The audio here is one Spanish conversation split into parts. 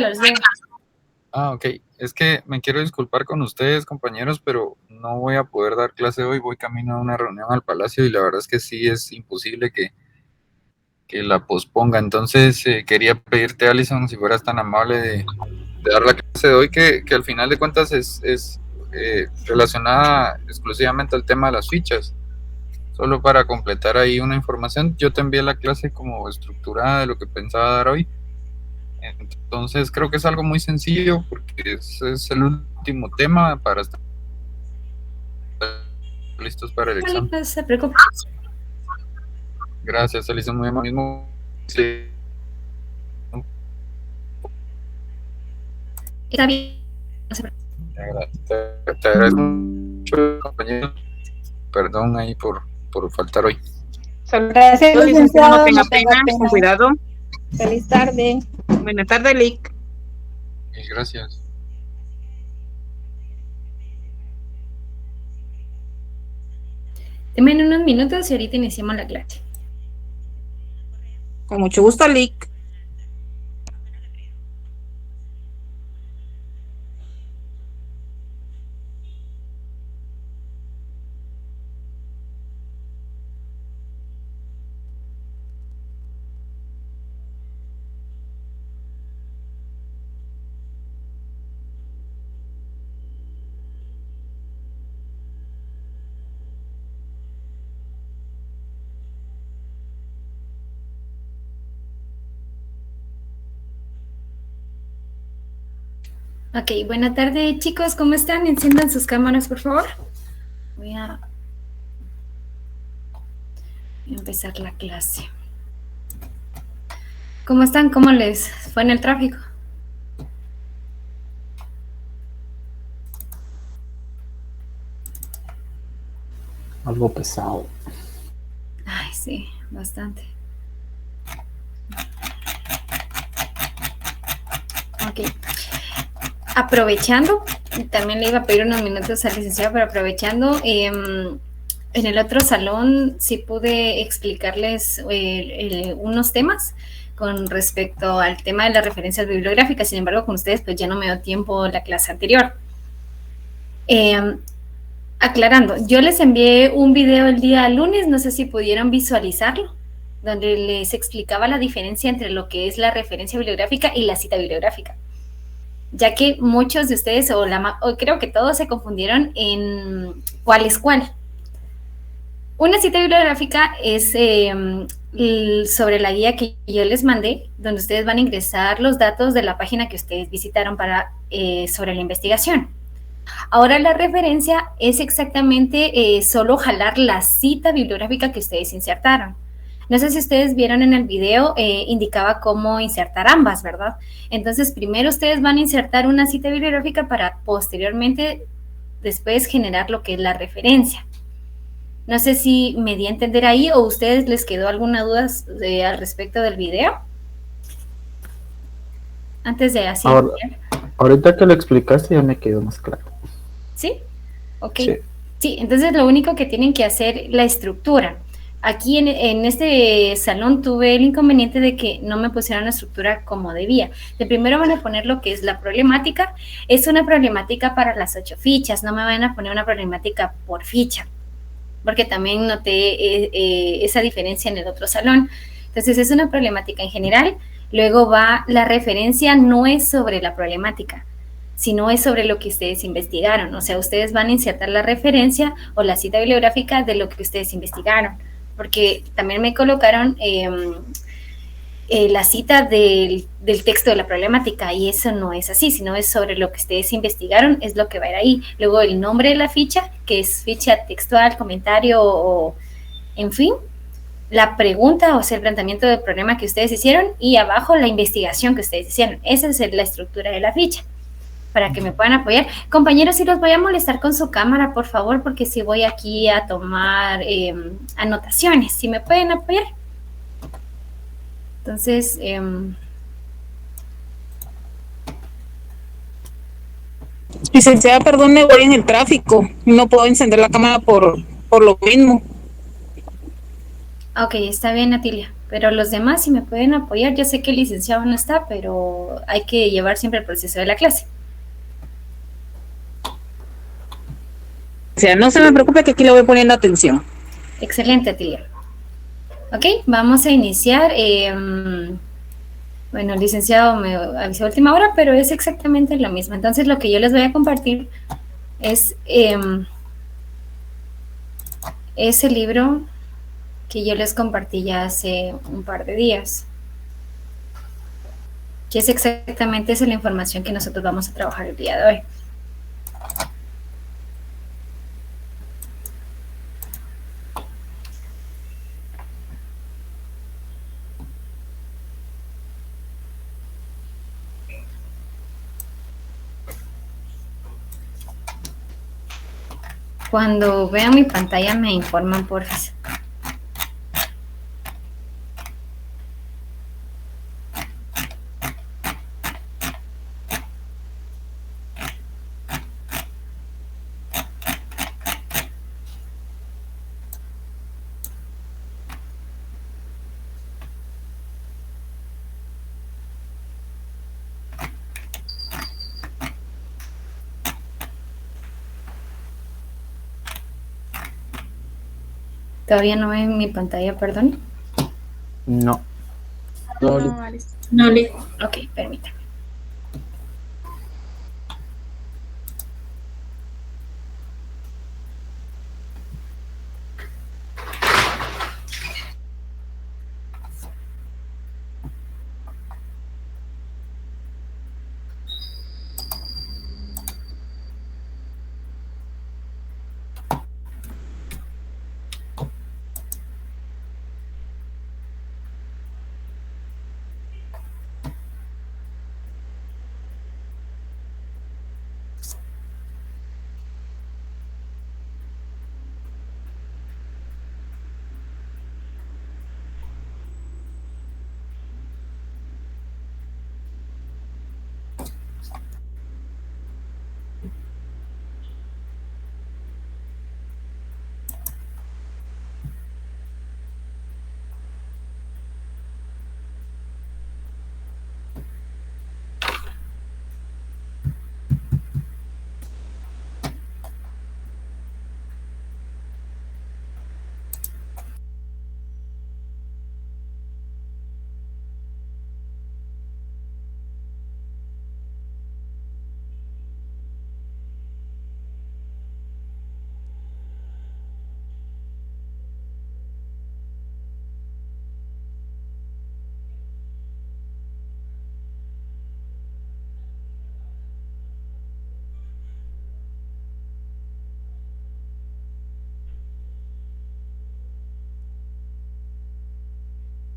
los veo. Ok. Es que me quiero disculpar con ustedes, compañeros, pero no voy a poder dar clase hoy. Voy camino a una reunión al Palacio y la verdad es que sí es imposible que la posponga. Entonces, quería pedirte, Alison, si fueras tan amable de dar la clase de hoy, que al final de cuentas es relacionada exclusivamente al tema de las fichas. Solo para completar ahí una información, yo te envié la clase como estructurada de lo que pensaba dar hoy. Entonces creo que es algo muy sencillo porque es el último tema para estar listos para el examen. No se preocupe. Gracias, Alison, muy amable. Sí. Está bien. No se Te agradezco mucho, compañero. Perdón ahí por faltar hoy. Gracias, licenciado, no tenga pena, con cuidado. Feliz tarde. Buenas tardes, Lick. Gracias. Denme unos minutos y ahorita iniciamos la clase. Con mucho gusto, Lick. Ok, buenas tardes, chicos, ¿cómo están? Enciendan sus cámaras, por favor. Voy a empezar la clase. ¿Cómo están? ¿Cómo les fue en el tráfico? Algo pesado. Ay, sí, bastante. Ok. Aprovechando, también le iba a pedir unos minutos al licenciado, pero aprovechando, en el otro salón sí pude explicarles unos temas con respecto al tema de las referencias bibliográficas. Sin embargo, con ustedes pues ya no me dio tiempo la clase anterior. Aclarando, yo les envié un video el día lunes, no sé si pudieron visualizarlo, donde les explicaba la diferencia entre lo que es la referencia bibliográfica y la cita bibliográfica, ya que muchos de ustedes, o creo que todos, se confundieron en cuál es cuál. Una cita bibliográfica es sobre la guía que yo les mandé, donde ustedes van a ingresar los datos de la página que ustedes visitaron sobre la investigación. Ahora la referencia es exactamente solo jalar la cita bibliográfica que ustedes insertaron. No sé si ustedes vieron en el video, indicaba cómo insertar ambas, ¿verdad? Entonces, primero ustedes van a insertar una cita bibliográfica para posteriormente, después, generar lo que es la referencia. No sé si me di a entender ahí o a ustedes les quedó alguna duda al respecto del video. Antes de así. Ahorita que lo explicaste ya me quedó más claro. ¿Sí? Ok. Sí, entonces lo único que tienen que hacer la estructura. Aquí en este salón tuve el inconveniente de que no me pusieron la estructura como debía. De primero van a poner lo que es la problemática. Es una problemática para las 8 fichas. No me van a poner una problemática por ficha, porque también noté esa diferencia en el otro salón. Entonces es una problemática en general. Luego va la referencia, no es sobre la problemática, sino es sobre lo que ustedes investigaron. O sea, ustedes van a insertar la referencia o la cita bibliográfica de lo que ustedes investigaron, porque también me colocaron la cita del texto de la problemática, y eso no es así, sino es sobre lo que ustedes investigaron, es lo que va a ir ahí. Luego el nombre de la ficha, que es ficha textual, comentario o en fin, la pregunta, o sea, el planteamiento del problema que ustedes hicieron, y abajo la investigación que ustedes hicieron. Esa es la estructura de la ficha, para que me puedan apoyar. Compañeros, si los voy a molestar con su cámara, por favor, porque si voy aquí a tomar anotaciones, si me pueden apoyar. Entonces, licenciada, perdone, voy en el tráfico, no puedo encender la cámara por lo mismo. Ok, está bien, Natilia, pero los demás si me pueden apoyar, ya sé que el licenciado no está, pero hay que llevar siempre el proceso de la clase. O sea, no se me preocupe que aquí le voy poniendo atención. Excelente, Atilia. Ok, vamos a iniciar. Bueno, el licenciado me avisó a última hora, pero es exactamente lo mismo. Entonces, lo que yo les voy a compartir es ese libro que yo les compartí ya hace un par de días, que es exactamente esa la información que nosotros vamos a trabajar el día de hoy. Cuando vean mi pantalla me informan, por favor. Todavía no ven mi pantalla, perdón. No. No le. Ok, permítame.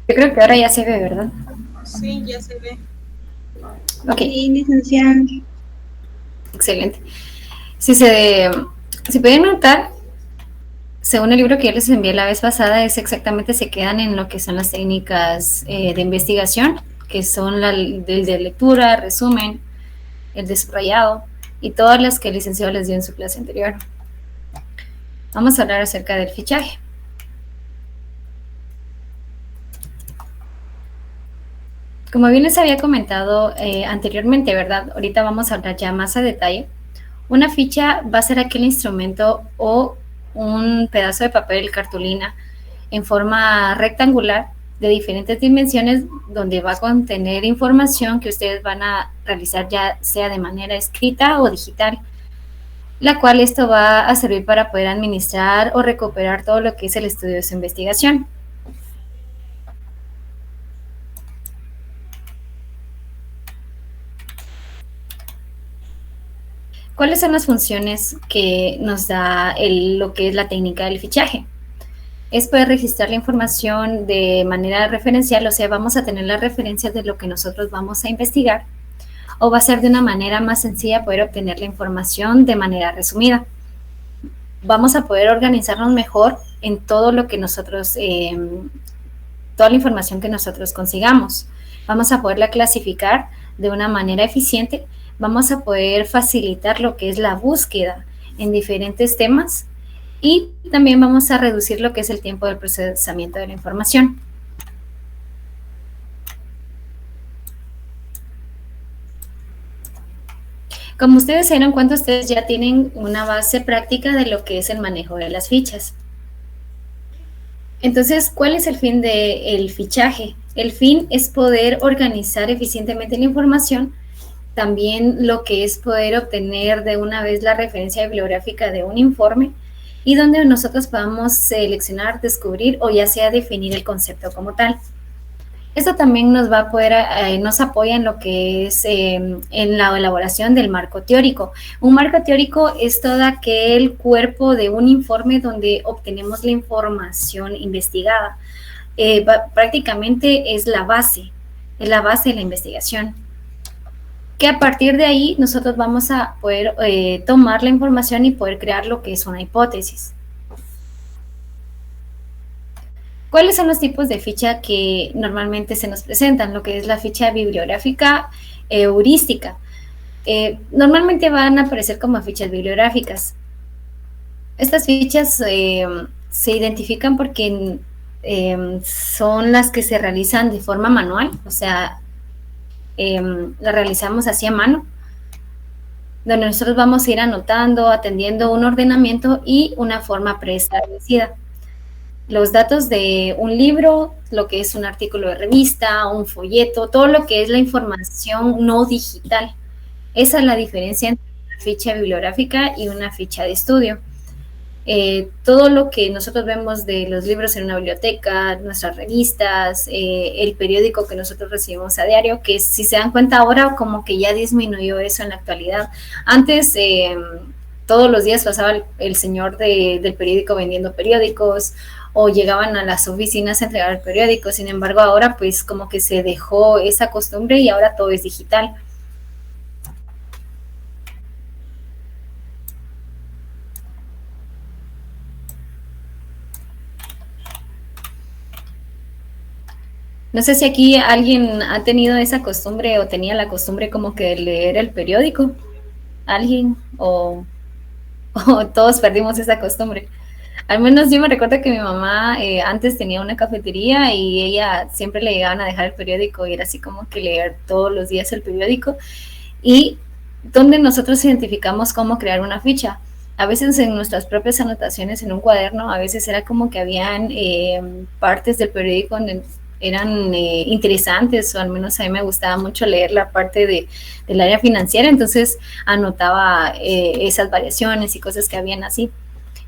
Yo creo que ahora ya se ve, ¿verdad? Sí, ya se ve. Ok. Sí, licenciada. Excelente. Si pueden notar, según el libro que yo les envié la vez pasada, es exactamente, se quedan en lo que son las técnicas de investigación, que son el de lectura, resumen, el de subrayado y todas las que el licenciado les dio en su clase anterior. Vamos a hablar acerca del fichaje. Como bien les había comentado anteriormente, ¿verdad? Ahorita vamos a hablar ya más a detalle. Una ficha va a ser aquel instrumento o un pedazo de papel, cartulina, en forma rectangular de diferentes dimensiones, donde va a contener información que ustedes van a realizar ya sea de manera escrita o digital, la cual esto va a servir para poder administrar o recuperar todo lo que es el estudio de su investigación. ¿Cuáles son las funciones que nos da lo que es la técnica del fichaje? Es poder registrar la información de manera referencial, o sea, vamos a tener las referencias de lo que nosotros vamos a investigar, o va a ser de una manera más sencilla poder obtener la información de manera resumida. Vamos a poder organizarnos mejor en todo lo que nosotros, toda la información que nosotros consigamos. Vamos a poderla clasificar de una manera eficiente. Vamos a poder facilitar lo que es la búsqueda en diferentes temas y también vamos a reducir lo que es el tiempo del procesamiento de la información. Como ustedes se dieron cuenta, ustedes ya tienen una base práctica de lo que es el manejo de las fichas. Entonces, ¿cuál es el fin del fichaje? El fin es poder organizar eficientemente la información, también lo que es poder obtener de una vez la referencia bibliográfica de un informe y donde nosotros podamos seleccionar, descubrir o ya sea definir el concepto como tal. Esto también nos va a poder, nos apoya en lo que es en la elaboración del marco teórico. Un marco teórico es todo aquel cuerpo de un informe donde obtenemos la información investigada. Prácticamente es la base de la investigación. Que a partir de ahí nosotros vamos a poder tomar la información y poder crear lo que es una hipótesis. ¿Cuáles son los tipos de ficha que normalmente se nos presentan? Lo que es la ficha bibliográfica heurística. Normalmente van a aparecer como fichas bibliográficas. Estas fichas se identifican porque son las que se realizan de forma manual, o sea, las realizamos así a mano, donde nosotros vamos a ir anotando, atendiendo un ordenamiento y una forma preestablecida. Los datos de un libro, lo que es un artículo de revista, un folleto, todo lo que es la información no digital. Esa es la diferencia entre una ficha bibliográfica y una ficha de estudio. Todo lo que nosotros vemos de los libros en una biblioteca, nuestras revistas, el periódico que nosotros recibimos a diario, que si se dan cuenta ahora como que ya disminuyó eso en la actualidad. Antes todos los días pasaba el señor del periódico vendiendo periódicos o llegaban a las oficinas a entregar el periódico. Sin embargo, ahora pues como que se dejó esa costumbre y ahora todo es digital. No sé si aquí alguien ha tenido esa costumbre o tenía la costumbre como que de leer el periódico. ¿Alguien? O todos perdimos esa costumbre. Al menos yo me recuerdo que mi mamá antes tenía una cafetería y ella siempre le llegaban a dejar el periódico y era así como que leer todos los días el periódico. Y donde nosotros identificamos cómo crear una ficha. A veces en nuestras propias anotaciones en un cuaderno, a veces era como que habían partes del periódico donde eran interesantes, o al menos a mí me gustaba mucho leer la parte del área financiera, entonces anotaba esas variaciones y cosas que habían así.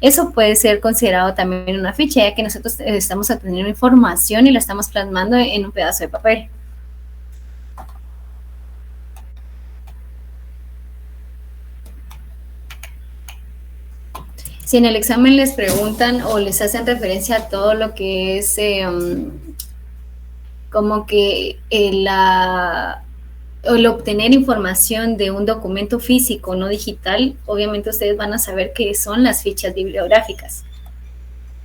Eso puede ser considerado también una ficha, ya que nosotros estamos obteniendo información y la estamos plasmando en un pedazo de papel. Si en el examen les preguntan o les hacen referencia a todo lo que es como que el obtener información de un documento físico, no digital, obviamente ustedes van a saber qué son las fichas bibliográficas.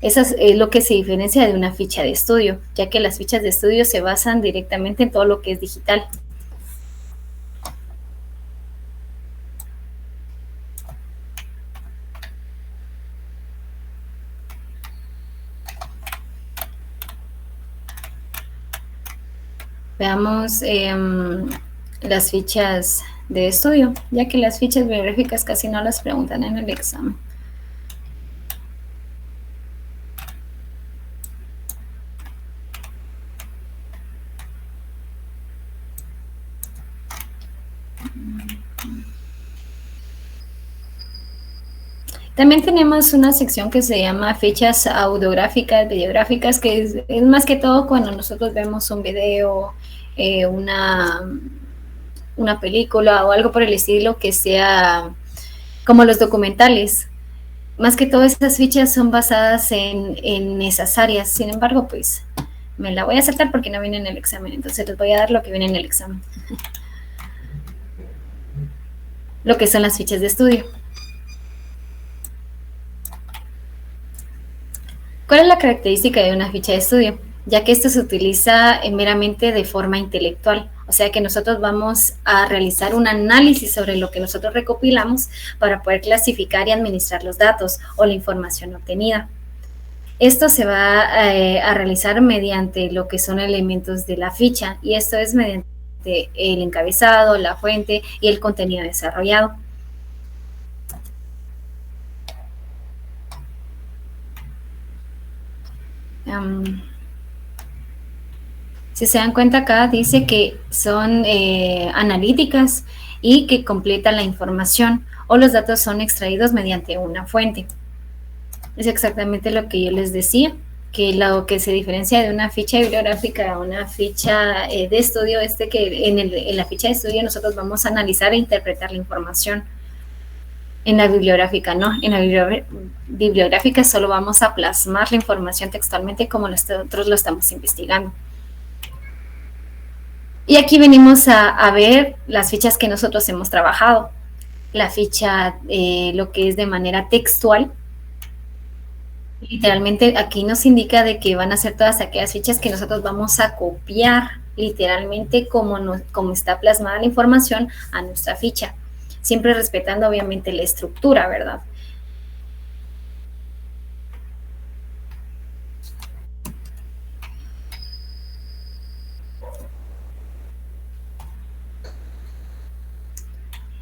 Eso es lo que se diferencia de una ficha de estudio, ya que las fichas de estudio se basan directamente en todo lo que es digital. Veamos las fichas de estudio, ya que las fichas bibliográficas casi no las preguntan en el examen. También tenemos una sección que se llama fichas audiográficas, videográficas, que es más que todo cuando nosotros vemos un video, una película o algo por el estilo que sea como los documentales. Más que todo esas fichas son basadas en esas áreas. Sin embargo, pues me la voy a saltar porque no viene en el examen. Entonces les voy a dar lo que viene en el examen. Lo que son las fichas de estudio. ¿Cuál es la característica de una ficha de estudio? Ya que esto se utiliza meramente de forma intelectual, o sea que nosotros vamos a realizar un análisis sobre lo que nosotros recopilamos para poder clasificar y administrar los datos o la información obtenida. Esto se va a realizar mediante lo que son elementos de la ficha, y esto es mediante obviamente el encabezado, la fuente y el contenido desarrollado. Si se dan cuenta acá dice que son analíticas y que completan la información o los datos son extraídos mediante una fuente. Es exactamente lo que yo les decía, que lo que se diferencia de una ficha bibliográfica a una ficha de estudio es que en la ficha de estudio nosotros vamos a analizar e interpretar la información. En la bibliográfica no, en la bibliográfica solo vamos a plasmar la información textualmente como nosotros lo estamos investigando. Y aquí venimos a ver las fichas que nosotros hemos trabajado. La ficha, lo que es de manera textual. Literalmente aquí nos indica de que van a ser todas aquellas fichas que nosotros vamos a copiar literalmente como está plasmada la información a nuestra ficha. Siempre respetando obviamente la estructura, ¿verdad?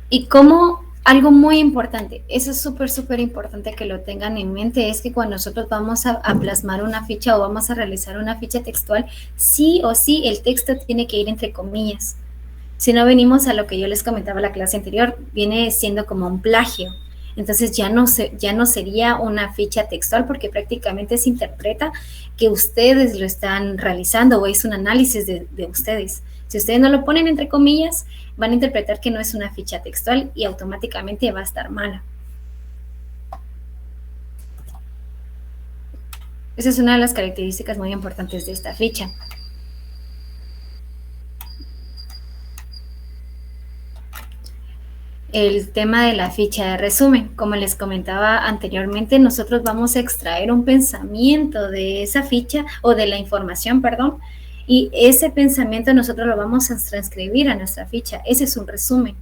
Y como algo muy importante, eso es súper importante que lo tengan en mente, es que cuando nosotros vamos a plasmar una ficha o vamos a realizar una ficha textual, sí o sí el texto tiene que ir entre comillas. Si no venimos a lo que yo les comentaba en la clase anterior, viene siendo como un plagio. Entonces ya no sería una ficha textual porque prácticamente se interpreta que ustedes lo están realizando o es un análisis de ustedes. Si ustedes no lo ponen entre comillas, van a interpretar que no es una ficha textual y automáticamente va a estar mala. Esa es una de las características muy importantes de esta ficha. El tema de la ficha de resumen. Como les comentaba anteriormente, nosotros vamos a extraer un pensamiento de esa ficha o de la información, perdón, y ese pensamiento nosotros lo vamos a transcribir a nuestra ficha. Ese es un resumen.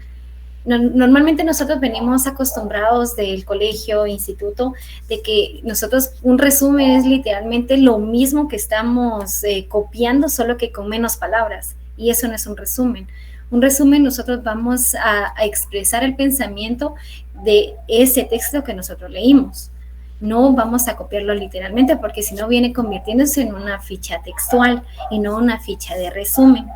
Normalmente nosotros venimos acostumbrados del colegio, instituto, de que nosotros un resumen es literalmente lo mismo que estamos copiando, solo que con menos palabras, y eso no es un resumen. Un resumen nosotros vamos a expresar el pensamiento de ese texto que nosotros leímos. No vamos a copiarlo literalmente porque si no viene convirtiéndose en una ficha textual y no una ficha de resumen.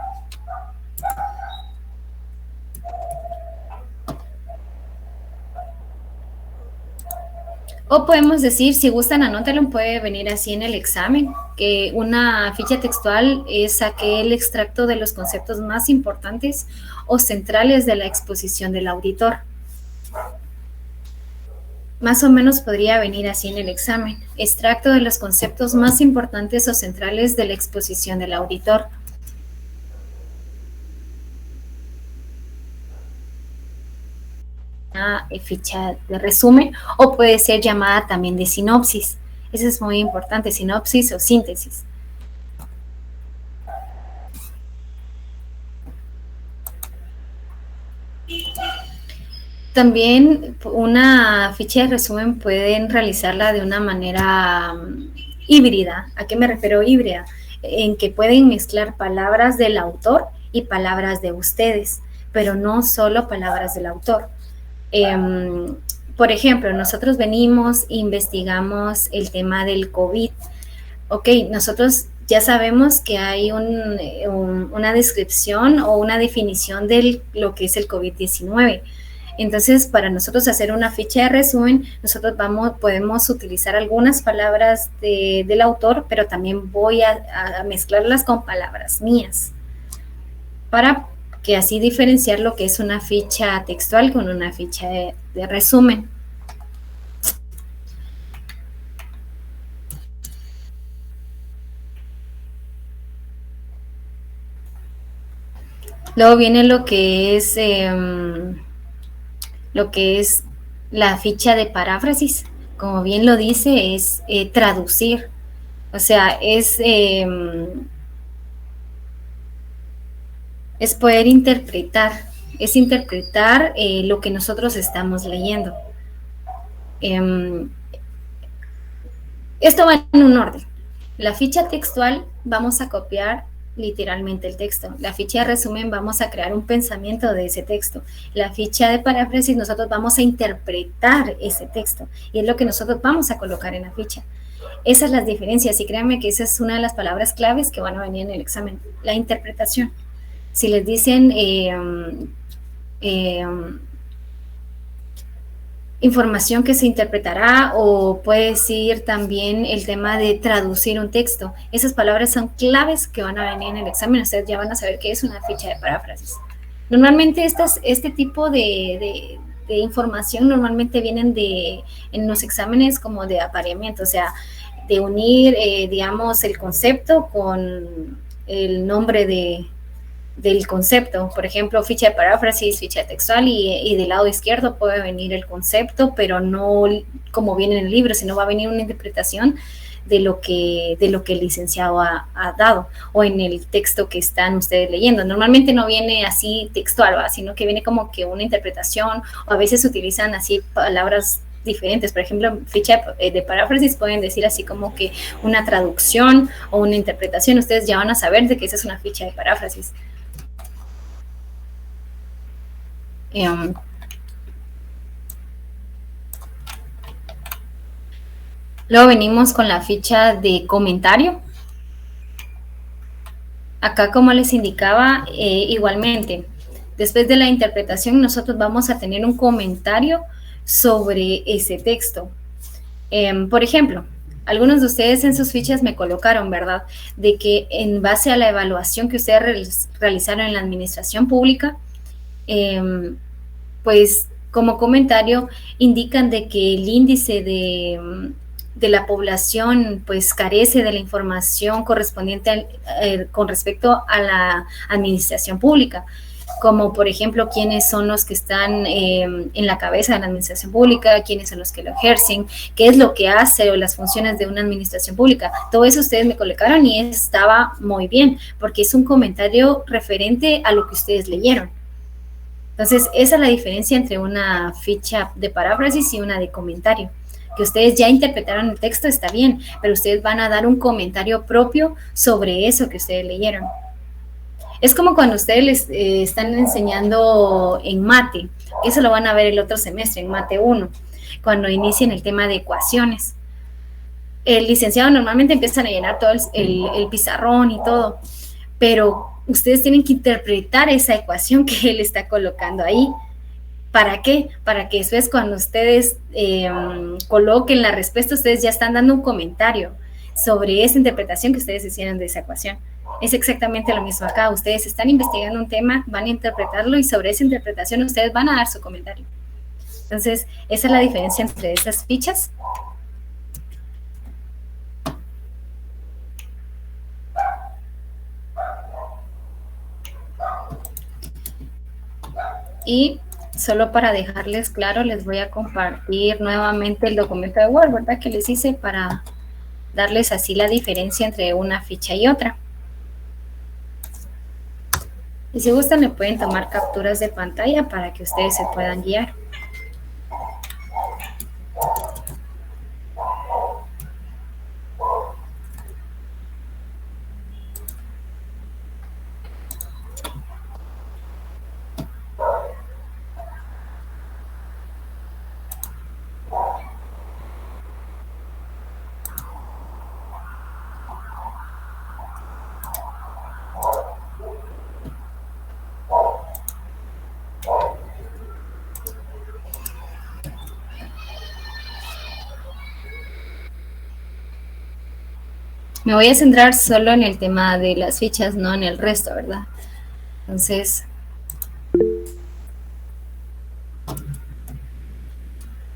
O podemos decir, si gustan, anótalo, puede venir así en el examen, que una ficha textual es aquel extracto de los conceptos más importantes o centrales de la exposición del auditor. Más o menos podría venir así en el examen, extracto de los conceptos más importantes o centrales de la exposición del auditor. Una ficha de resumen o puede ser llamada también de sinopsis. Eso es muy importante, sinopsis o síntesis. También una ficha de resumen pueden realizarla de una manera híbrida. ¿A qué me refiero híbrida? En que pueden mezclar palabras del autor y palabras de ustedes, pero no solo palabras del autor. Por ejemplo, nosotros venimos, investigamos el tema del COVID. Ok, nosotros ya sabemos que hay una descripción o una definición de lo que es el COVID-19. Entonces, para nosotros hacer una ficha de resumen, nosotros podemos utilizar algunas palabras del autor, pero también voy a mezclarlas con palabras mías para que así diferenciar lo que es una ficha textual con una ficha de resumen. Luego viene lo que es la ficha de paráfrasis. Como bien lo dice, es traducir. O sea, es poder interpretar, es interpretar lo que nosotros estamos leyendo. Esto va en un orden. La ficha textual vamos a copiar literalmente el texto. La ficha de resumen vamos a crear un pensamiento de ese texto. La ficha de paráfrasis nosotros vamos a interpretar ese texto y es lo que nosotros vamos a colocar en la ficha. Esas son las diferencias y créanme que esa es una de las palabras claves que van a venir en el examen, la interpretación. Si les dicen información que se interpretará o puede decir también el tema de traducir un texto. Esas palabras son claves que van a venir en el examen. Ustedes ya van a saber qué es una ficha de paráfrasis. Normalmente este tipo de información normalmente vienen en los exámenes como de apareamiento, o sea, de unir, digamos, el concepto con el nombre del concepto. Por ejemplo, ficha de paráfrasis, ficha textual y del lado izquierdo puede venir el concepto, pero no como viene en el libro, sino va a venir una interpretación de lo que el licenciado ha dado o en el texto que están ustedes leyendo. Normalmente no viene así textual, ¿va? Sino que viene como que una interpretación o a veces utilizan así palabras diferentes. Por ejemplo, ficha de paráfrasis pueden decir así como que una traducción o una interpretación. Ustedes ya van a saber de que esa es una ficha de paráfrasis. Luego venimos con la ficha de comentario. Acá, como les indicaba, igualmente, después de la interpretación, nosotros vamos a tener un comentario sobre ese texto. Por ejemplo, algunos de ustedes en sus fichas me colocaron, ¿verdad? De que en base a la evaluación que ustedes realizaron en la administración pública, pues como comentario indican de que el índice de la población pues carece de la información correspondiente con respecto a la administración pública, como por ejemplo quiénes son los que están en la cabeza de la administración pública, quiénes son los que lo ejercen, qué es lo que hace o las funciones de una administración pública. Todo eso ustedes me colocaron y estaba muy bien, porque es un comentario referente a lo que ustedes leyeron. Entonces, esa es la diferencia entre una ficha de paráfrasis y una de comentario. Que ustedes ya interpretaron el texto, está bien, pero ustedes van a dar un comentario propio sobre eso que ustedes leyeron. Es como cuando ustedes les están enseñando en mate, eso lo van a ver el otro semestre, en mate 1, cuando inicien el tema de ecuaciones. El licenciado normalmente empieza a llenar todo el pizarrón y todo, pero ustedes tienen que interpretar esa ecuación que él está colocando ahí. ¿Para qué? Para que después cuando ustedes coloquen la respuesta, ustedes ya están dando un comentario sobre esa interpretación que ustedes hicieron de esa ecuación. Es exactamente lo mismo acá. Ustedes están investigando un tema, van a interpretarlo y sobre esa interpretación ustedes van a dar su comentario. Entonces, esa es la diferencia entre esas fichas. Y solo para dejarles claro, les voy a compartir nuevamente el documento de Word, ¿verdad? Que les hice para darles así la diferencia entre una ficha y otra. Y si gustan, le pueden tomar capturas de pantalla para que ustedes se puedan guiar. Me voy a centrar solo en el tema de las fichas, no en el resto, ¿verdad? Entonces,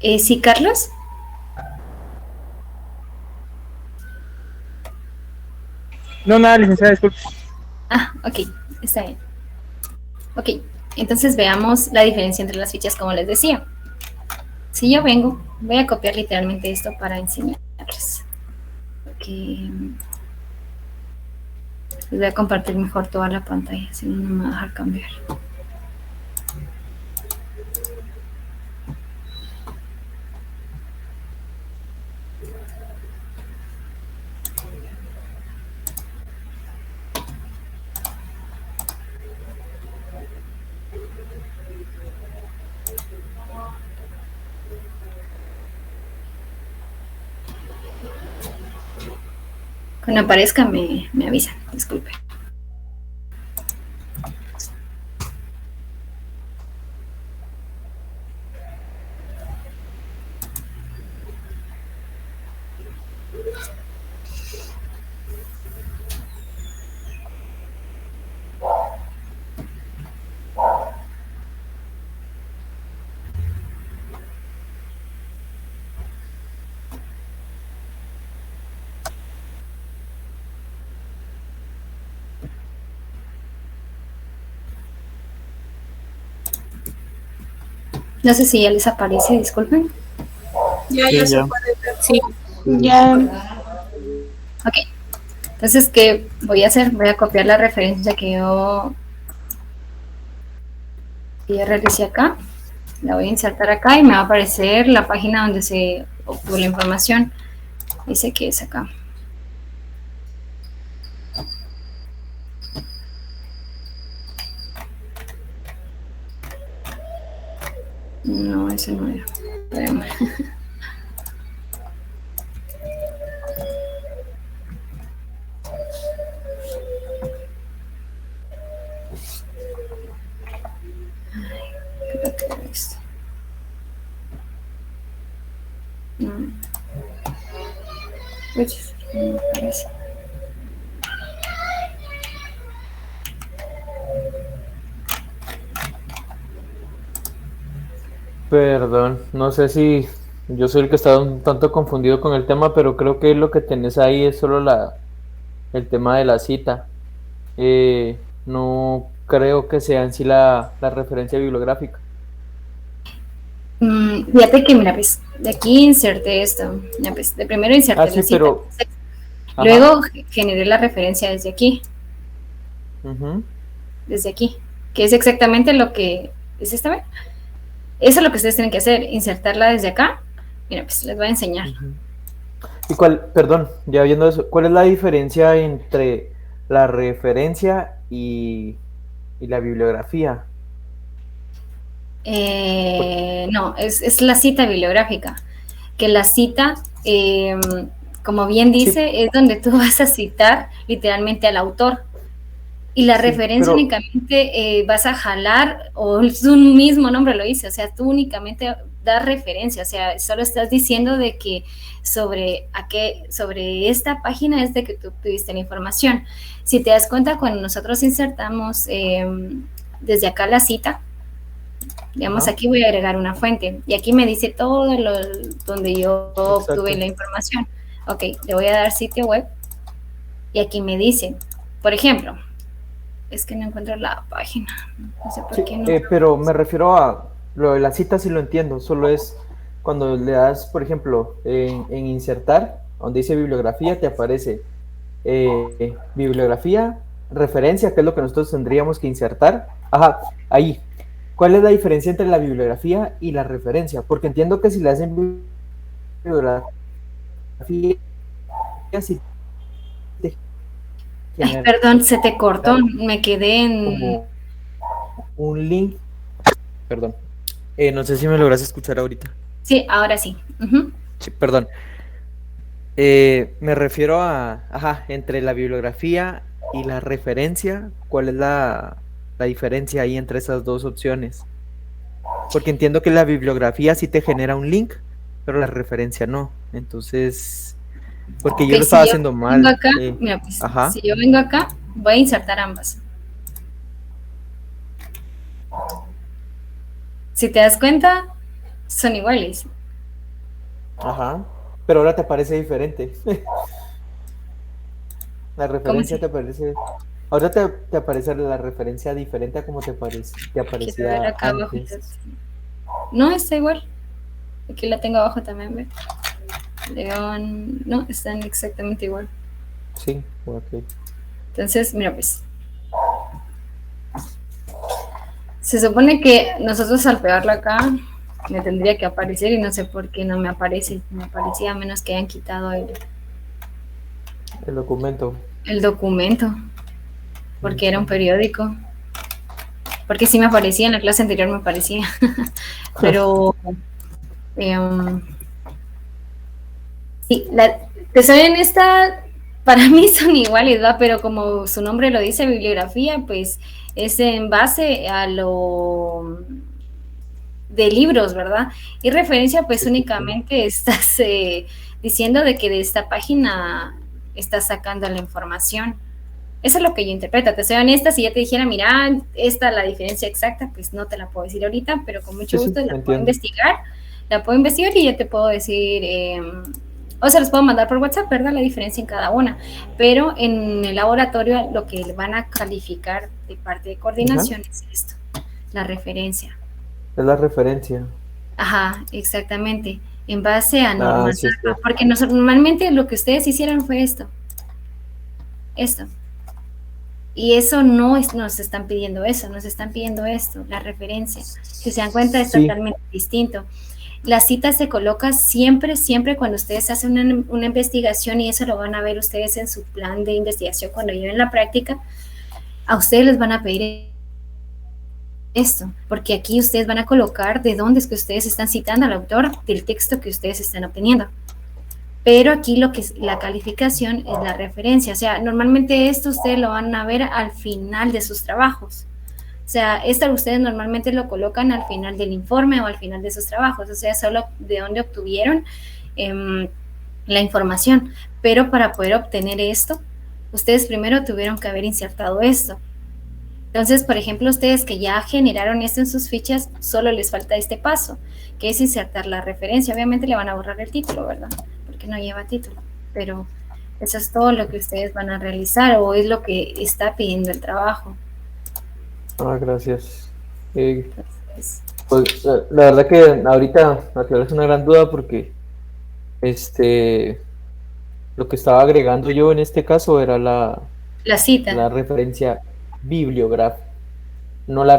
¿sí, Carlos? No, nada, licenciada, disculpe. Ah, ok, está bien. Ok, entonces veamos la diferencia entre las fichas, como les decía. Si yo vengo, voy a copiar literalmente esto para enseñarles. Okay. Les voy a compartir mejor toda la pantalla, si no, no me va a dejar cambiar. Cuando aparezca me avisan, disculpe. No sé si ya les aparece, disculpen. Ya Sí, se ya. puede ver, sí. Ya, Ok. Entonces, ¿qué voy a hacer? Voy a copiar la referencia que yo realicé acá. La voy a insertar acá y me va a aparecer la página donde se obtuvo la información. Dice que es acá. No, ese no era. Espérame. Creo que era este. No. Uy, no me parece. Perdón, no sé si yo soy el que está un tanto confundido con el tema, pero creo que lo que tenés ahí es solo el tema de la cita. No creo que sea en sí la referencia bibliográfica. Fíjate que, mira, pues, de aquí inserté esto. Ya, pues, de primero inserté la Sí, cita. pero... Luego generé la referencia desde aquí. Ujú. Desde aquí. Que es exactamente lo que... ¿Es esta vez? Eso es lo que ustedes tienen que hacer. Insertarla desde acá. Mira, pues les voy a enseñar. Ujú. ¿Y perdón, ya viendo eso, cuál es la diferencia entre la referencia y la bibliografía? No, es la cita bibliográfica. Que la cita, como bien dice, es donde tú vas a citar literalmente al autor. Y la referencia únicamente vas a jalar, o su mismo nombre lo dice, o sea, tú únicamente das referencia, o sea, solo estás diciendo de que sobre esta página es de que tú tuviste la información. Si te das cuenta, cuando nosotros insertamos desde acá la cita, digamos, aquí voy a agregar una fuente, y aquí me dice todo donde yo obtuve la información. Ok, le voy a dar sitio web, y aquí me dice, por ejemplo, es que no encuentro la página. No sé por qué no. Pero me refiero a lo de la cita, sí lo entiendo. Solo es cuando le das, por ejemplo, en insertar, donde dice bibliografía, te aparece bibliografía, referencia, que es lo que nosotros tendríamos que insertar. Ajá, ahí. ¿Cuál es la diferencia entre la bibliografía y la referencia? Porque entiendo que si le hacen bibliografía, sí te perdón, se te cortó, me quedé en... como un link. Perdón. No sé si me logras escuchar ahorita. Sí, ahora sí. Sí, perdón. Me refiero a, entre la bibliografía y la referencia, ¿cuál es la diferencia ahí entre esas dos opciones? Porque entiendo que la bibliografía sí te genera un link, pero la referencia no. Entonces, porque yo lo estaba haciendo mal. Acá, mira, pues, si yo vengo acá, voy a insertar ambas. Si te das cuenta, son iguales. Ajá. Pero ahora te parece diferente. La referencia te parece... Ahora te aparece la referencia diferente a como te aparecía antes. No, está igual. Aquí la tengo abajo también, ¿ve? León... No, están exactamente igual. Sí, ok. Entonces, mira pues. Se supone que nosotros al pegarlo acá me tendría que aparecer y no sé por qué no me aparece. Me aparecía a menos que hayan quitado el documento. El documento. Porque era un periódico. Porque sí me aparecía, en la clase anterior me aparecía. Pero... sí, te saben esta para mí son iguales, ¿verdad? Pero como su nombre lo dice, bibliografía, pues es en base a lo de libros, ¿verdad? Y referencia, pues únicamente estás diciendo de que de esta página estás sacando la información. Eso es lo que yo interpreto. Te soy honesta, si ya te dijera, mira, esta es la diferencia exacta, pues no te la puedo decir ahorita, pero con mucho gusto la puedo investigar y ya te puedo decir, o se los puedo mandar por WhatsApp, ¿verdad? La diferencia en cada una. Pero en el laboratorio lo que van a calificar de parte de coordinación es esto, la referencia. Es la referencia. Ajá, exactamente. En base a normas. Sí, porque normalmente lo que ustedes hicieron fue esto. Y eso no es, nos están pidiendo eso, nos están pidiendo esto, la referencia. Si se dan cuenta, es totalmente distinto. La cita se coloca siempre cuando ustedes hacen una investigación, y eso lo van a ver ustedes en su plan de investigación cuando lleven la práctica. A ustedes les van a pedir esto, porque aquí ustedes van a colocar de dónde es que ustedes están citando al autor del texto que ustedes están obteniendo. Pero aquí lo que es la calificación es la referencia. O sea, normalmente esto ustedes lo van a ver al final de sus trabajos. O sea, esto ustedes normalmente lo colocan al final del informe o al final de sus trabajos. O sea, solo de dónde obtuvieron la información. Pero para poder obtener esto, ustedes primero tuvieron que haber insertado esto. Entonces, por ejemplo, ustedes que ya generaron esto en sus fichas, solo les falta este paso, que es insertar la referencia. Obviamente le van a borrar el título, ¿verdad? Que no lleva título, pero eso es todo lo que ustedes van a realizar o es lo que está pidiendo el trabajo. Gracias. Pues la verdad que ahorita me aclaras una gran duda porque lo que estaba agregando yo en este caso era la cita, la referencia bibliográfica, no la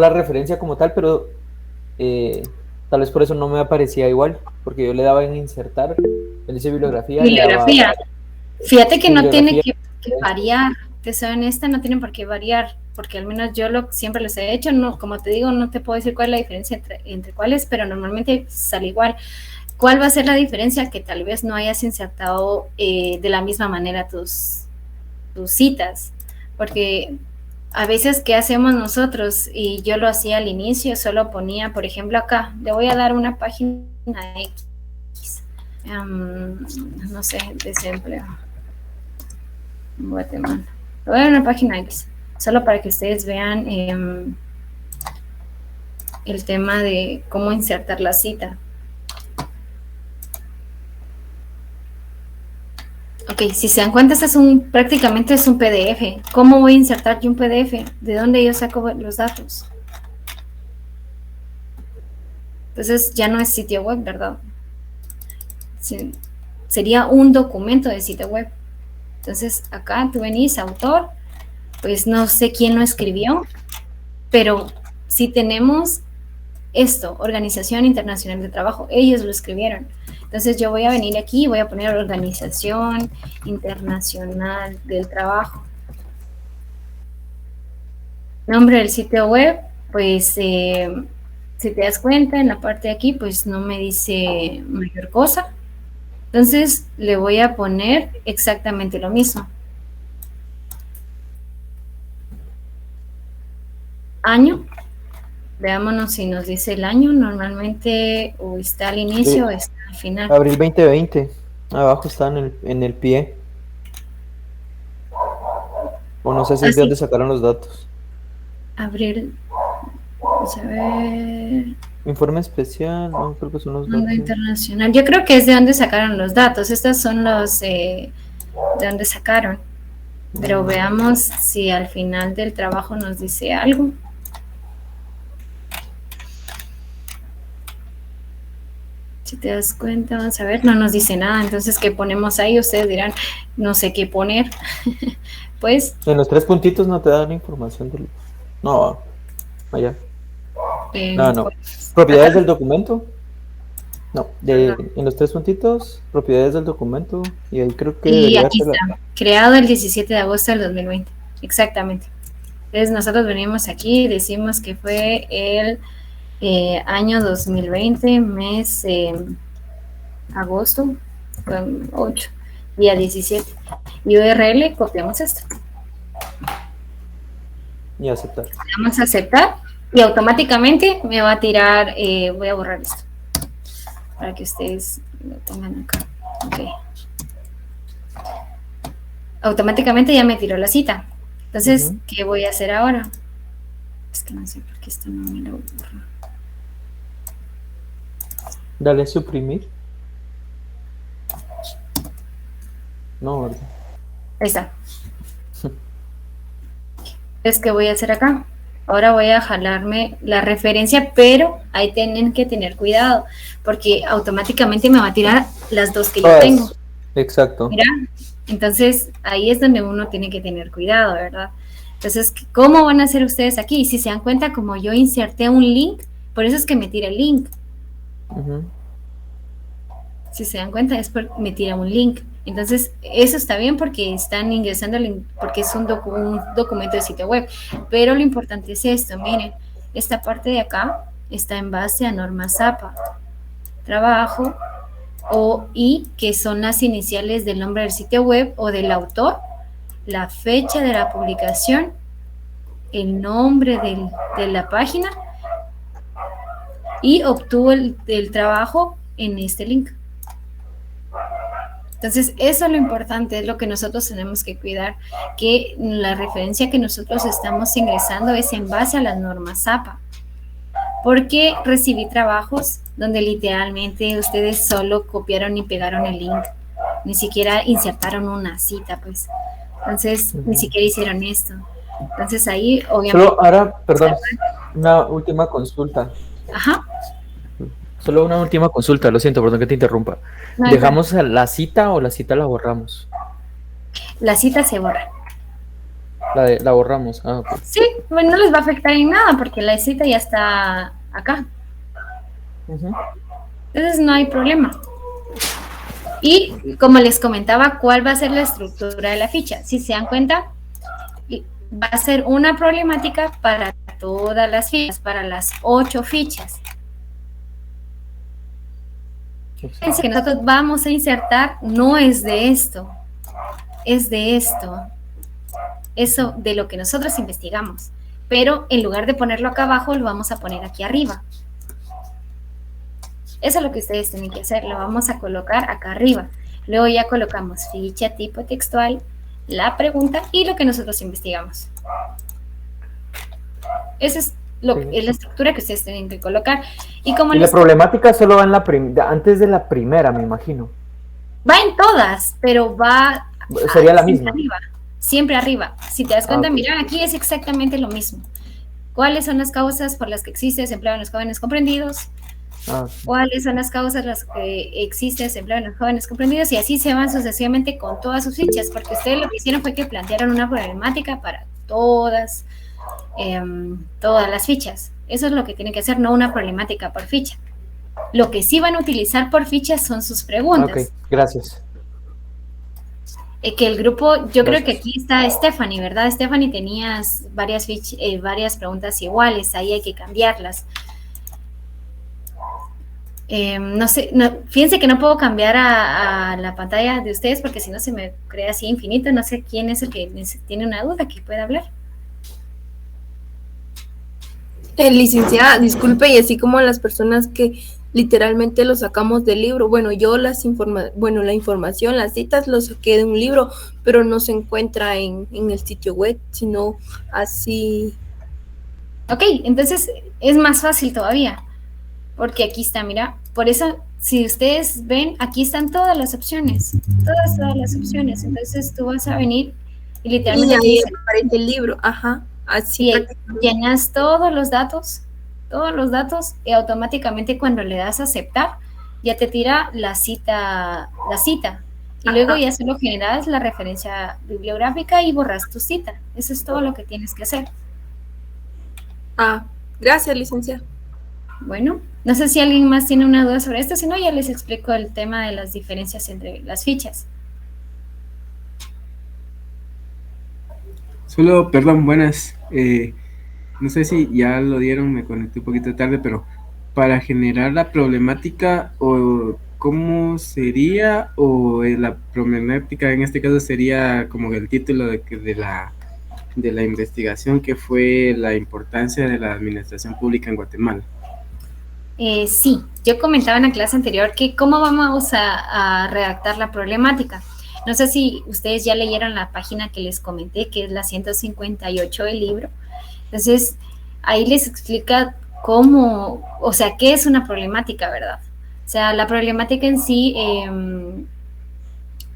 referencia como tal, pero tal vez por eso no me aparecía igual, porque yo le daba en insertar, en esa bibliografía. Fíjate que no tiene que variar, te soy honesta, no tienen por qué variar, porque al menos yo siempre los he hecho, no, como te digo, no te puedo decir cuál es la diferencia entre cuáles, pero normalmente sale igual. ¿Cuál va a ser la diferencia? Que tal vez no hayas insertado de la misma manera tus citas, porque a veces, ¿qué hacemos nosotros? Y yo lo hacía al inicio, solo ponía, por ejemplo, acá, le voy a dar una página X, no sé, desempleo, Guatemala. Le voy a dar una página X, solo para que ustedes vean el tema de cómo insertar la cita. Ok, si se dan cuenta, este prácticamente es un PDF. ¿Cómo voy a insertar yo un PDF? ¿De dónde yo saco los datos? Entonces ya no es sitio web, ¿verdad? Sí, sería un documento de sitio web. Entonces acá tú venís, autor, pues no sé quién lo escribió, pero si tenemos esto, Organización Internacional de Trabajo, ellos lo escribieron. Entonces yo voy a venir aquí y voy a poner Organización Internacional del Trabajo. Nombre del sitio web, pues si te das cuenta en la parte de aquí, pues no me dice mayor cosa. Entonces le voy a poner exactamente lo mismo. Año. Veámonos si nos dice el año. Normalmente o está al inicio o está al final. Abril 2020. Abajo está en el pie. O no sé si es de dónde sacaron los datos. Abril. Vamos a ver. Informe especial. No, creo que son los datos. Internacional. Yo creo que es de dónde sacaron los datos. Estos son los de dónde sacaron. Pero veamos si al final del trabajo nos dice algo. Si te das cuenta, vamos a ver, no nos dice nada. Entonces, ¿qué ponemos ahí? Ustedes dirán, no sé qué poner. Pues... En los 3 puntitos no te dan información del... No, allá. No. Pues, ¿Propiedades del documento? No, en los 3 puntitos, propiedades del documento. Y ahí creo que... Y aquí está, creado el 17 de agosto del 2020. Exactamente. Entonces, nosotros venimos aquí y decimos que fue el... año 2020, mes agosto, 8. día 17. Y URL, copiamos esto. Y aceptar. Vamos a aceptar y automáticamente me va a tirar, voy a borrar esto para que ustedes lo tengan acá. Ok. Automáticamente ya me tiró la cita. Entonces, ¿qué voy a hacer ahora? Es que no sé por qué esto no me lo borra. Dale a suprimir. No, ¿verdad? Ahí está. Es que voy a hacer acá. Ahora voy a jalarme la referencia, pero ahí tienen que tener cuidado, porque automáticamente me va a tirar las dos que yo tengo. Exacto. Mira, entonces ahí es donde uno tiene que tener cuidado, ¿verdad? Entonces, ¿cómo van a hacer ustedes aquí? Si se dan cuenta, como yo inserté un link, por eso es que me tira el link. Si se dan cuenta, es porque me tira un link. Entonces, eso está bien porque están ingresando, porque es un documento de sitio web. Pero lo importante es esto, miren, esta parte de acá está en base a normas APA. Trabajo y que son las iniciales del nombre del sitio web o del autor, la fecha de la publicación, el nombre de la página y obtuvo el trabajo en este link. Entonces, eso es lo importante, es lo que nosotros tenemos que cuidar, que la referencia que nosotros estamos ingresando es en base a las normas APA. Porque recibí trabajos donde literalmente ustedes solo copiaron y pegaron el link, ni siquiera insertaron una cita, pues. Entonces, ni siquiera hicieron esto. Entonces, ahí, obviamente... Solo ahora, perdón, una última consulta. Ajá. Solo una última consulta, lo siento, perdón que te interrumpa. No, ¿Dejamos la cita o la cita la borramos? La cita se borra. La borramos. Ah, okay. Sí, bueno, no les va a afectar en nada porque la cita ya está acá. Entonces no hay problema. Y como les comentaba, ¿cuál va a ser la estructura de la ficha? Si se dan cuenta, va a ser una problemática para todas las fichas, para las 8 fichas. Fíjense que nosotros vamos a insertar no es de esto, es de esto. Eso de lo que nosotros investigamos. Pero en lugar de ponerlo acá abajo, lo vamos a poner aquí arriba. Eso es lo que ustedes tienen que hacer. Lo vamos a colocar acá arriba. Luego ya colocamos ficha, tipo textual, la pregunta y lo que nosotros investigamos. Esa es la estructura que ustedes tienen que colocar. Y como la problemática solo va en antes de la primera, me imagino. Va en todas, pero va... Sería la misma. Arriba. Siempre arriba. Si te das cuenta, mira, aquí es exactamente lo mismo. ¿Cuáles son las causas por las que existe desempleo en los jóvenes comprendidos? ¿Cuáles son las causas por las que existe desempleo en los jóvenes comprendidos? Y así se van sucesivamente con todas sus fichas, porque ustedes lo que hicieron fue que plantearon una problemática para todas las fichas. Eso es lo que tienen que hacer, no una problemática por ficha. Lo que sí van a utilizar por fichas son sus preguntas. Ok, gracias. Que el grupo, yo creo que aquí está Stephanie, ¿verdad? Stephanie, tenías varias preguntas iguales, ahí hay que cambiarlas. No sé, fíjense que no puedo cambiar a la pantalla de ustedes porque si no se me crea así infinito, no sé quién es el que tiene una duda que pueda hablar. Licenciada, disculpe, y así como las personas que literalmente lo sacamos del libro, bueno, yo la información, las citas lo saqué de un libro, pero no se encuentra en el sitio web, sino así. Ok, entonces es más fácil todavía, porque aquí está, mira, por eso, si ustedes ven, aquí están todas las opciones, todas las opciones, entonces tú vas a venir y literalmente... Y ahí aparece el libro, ajá. Así llenas todos los datos y automáticamente cuando le das a aceptar ya te tira la cita y luego ya solo generas la referencia bibliográfica y borras tu cita. Eso es todo lo que tienes que hacer. Gracias, licenciada. Bueno, no sé si alguien más tiene una duda sobre esto, si no ya les explico el tema de las diferencias entre las fichas. Solo, perdón, buenas. No sé si ya lo dieron, me conecté un poquito tarde, pero para generar la problemática o cómo sería, o la problemática en este caso sería como el título de la investigación, que fue la importancia de la administración pública en Guatemala. Sí, yo comentaba en la clase anterior que cómo vamos a redactar la problemática. No sé si ustedes ya leyeron la página que les comenté, que es la 158 del libro. Entonces, ahí les explica cómo, o sea, qué es una problemática, ¿verdad? O sea, la problemática en sí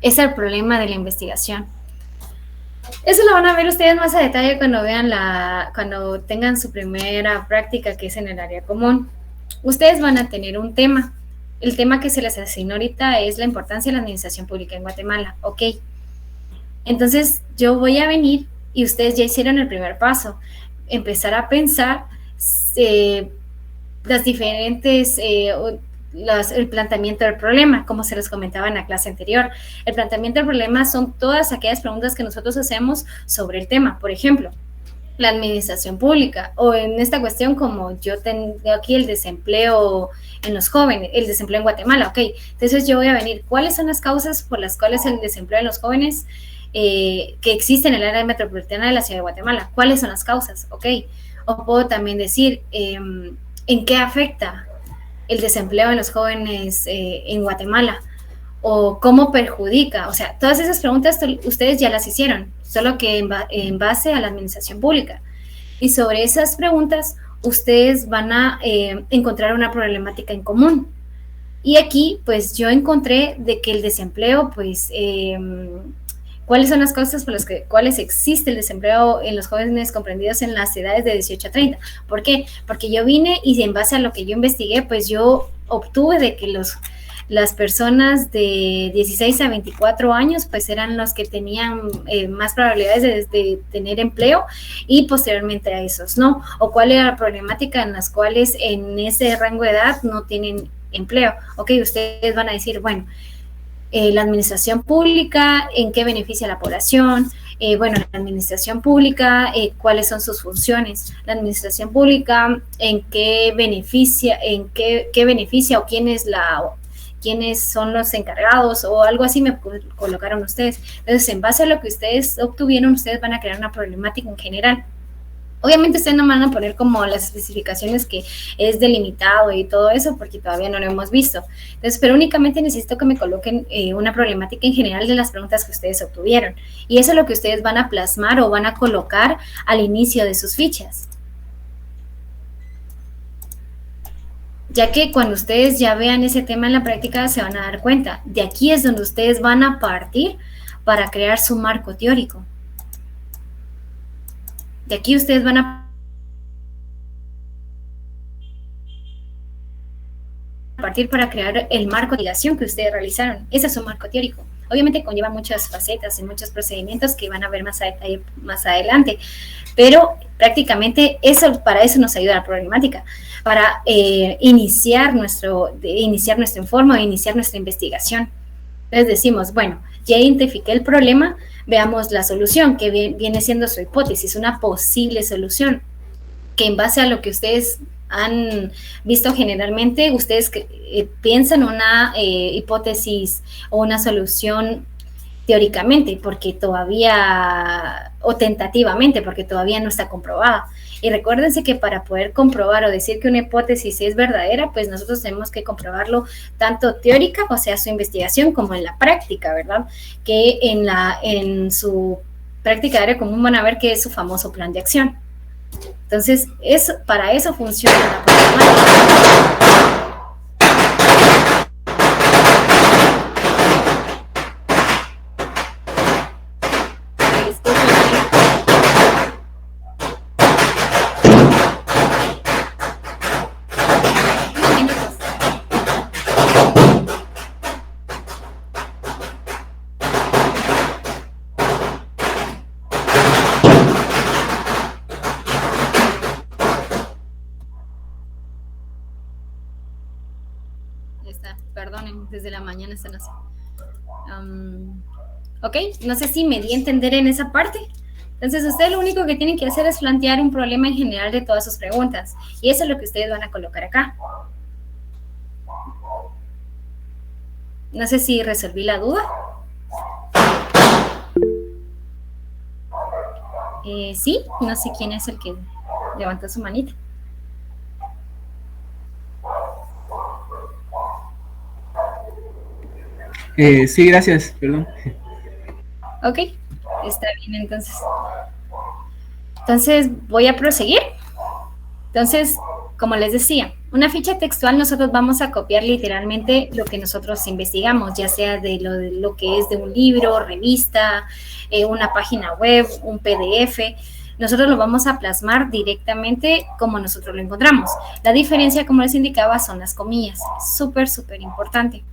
es el problema de la investigación. Eso lo van a ver ustedes más a detalle cuando vean cuando tengan su primera práctica, que es en el área común. Ustedes van a tener un tema. El tema que se les asignó ahorita es la importancia de la administración pública en Guatemala. Ok. Entonces, yo voy a venir y ustedes ya hicieron el primer paso. Empezar a pensar las diferentes, el planteamiento del problema, como se les comentaba en la clase anterior. El planteamiento del problema son todas aquellas preguntas que nosotros hacemos sobre el tema. Por ejemplo, la administración pública, o en esta cuestión como yo tengo aquí el desempleo en los jóvenes, el desempleo en Guatemala, ok, entonces yo voy a venir, ¿cuáles son las causas por las cuales el desempleo en los jóvenes que existe en el área metropolitana de la ciudad de Guatemala? ¿Cuáles son las causas? Ok, o puedo también decir en qué afecta el desempleo en los jóvenes en Guatemala, o cómo perjudica. O sea, todas esas preguntas ustedes ya las hicieron, solo que en base a la administración pública. Y sobre esas preguntas, ustedes van a encontrar una problemática en común. Y aquí, pues, yo encontré de que el desempleo, pues, ¿cuáles son las causas por las cuales existe el desempleo en los jóvenes comprendidos en las edades de 18 a 30? ¿Por qué? Porque yo vine y en base a lo que yo investigué, pues yo obtuve de que las personas de 16 a 24 años, pues eran los que tenían más probabilidades de tener empleo, y posteriormente a esos no. O cuál era la problemática en las cuales en ese rango de edad no tienen empleo. Ok, ustedes van a decir, bueno, la administración pública, ¿en qué beneficia a la población? Bueno, la administración pública, ¿cuáles son sus funciones? La administración pública, ¿en qué beneficia, o quiénes son los encargados, o algo así me colocaron ustedes? Entonces, en base a lo que ustedes obtuvieron, ustedes van a crear una problemática en general. Obviamente ustedes no van a poner como las especificaciones que es delimitado y todo eso, porque todavía no lo hemos visto. Entonces, pero únicamente necesito que me coloquen una problemática en general de las preguntas que ustedes obtuvieron. Y eso es lo que ustedes van a plasmar o van a colocar al inicio de sus fichas. Ya que cuando ustedes ya vean ese tema en la práctica, se van a dar cuenta. De aquí es donde ustedes van a partir para crear su marco teórico. De aquí ustedes van a partir para crear el marco de investigación que ustedes realizaron. Ese es un marco teórico. Obviamente conlleva muchas facetas y muchos procedimientos que van a ver más adelante, pero prácticamente para eso nos ayuda la problemática, para iniciar nuestro informe, iniciar nuestra investigación. Entonces decimos, bueno, ya identifiqué el problema, veamos la solución, que viene siendo su hipótesis, una posible solución, que en base a lo que ustedes han visto generalmente, ustedes piensan una hipótesis o una solución teóricamente, porque todavía, o tentativamente, porque todavía no está comprobada. Y recuérdense que para poder comprobar o decir que una hipótesis es verdadera, pues nosotros tenemos que comprobarlo tanto teórica, o sea, su investigación, como en la práctica, ¿verdad? Que en su práctica de área común van a ver que es su famoso plan de acción. Entonces, para eso funciona la problemática. Perdonen, desde la mañana están así. Ok, no sé si me di a entender en esa parte. Entonces, ustedes lo único que tienen que hacer es plantear un problema en general de todas sus preguntas. Y eso es lo que ustedes van a colocar acá. No sé si resolví la duda. Sí, no sé quién es el que levantó su manita. Sí, gracias, perdón. Ok, está bien entonces. Entonces voy a proseguir. Entonces, como les decía, una ficha textual nosotros vamos a copiar literalmente lo que nosotros investigamos, ya sea de lo que es de un libro, revista, una página web, un PDF. Nosotros lo vamos a plasmar directamente como nosotros lo encontramos. La diferencia, como les indicaba, son las comillas. Súper, súper importante.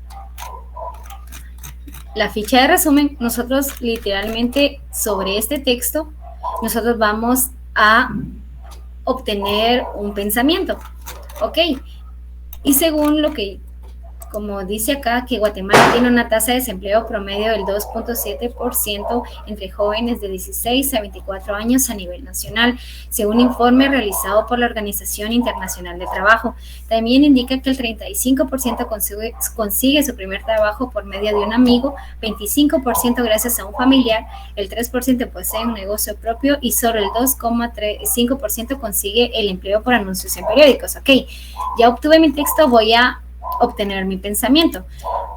La ficha de resumen, nosotros literalmente sobre este texto, nosotros vamos a obtener un pensamiento, ¿ok? Y según lo que, como dice acá, que Guatemala tiene una tasa de desempleo promedio del 2.7% entre jóvenes de 16 a 24 años a nivel nacional, según un informe realizado por la Organización Internacional de Trabajo. También indica que el 35% consigue su primer trabajo por medio de un amigo, 25% gracias a un familiar, el 3% posee un negocio propio y solo el 2,5% consigue el empleo por anuncios en periódicos. Ok, ya obtuve mi texto, voy a obtener mi pensamiento.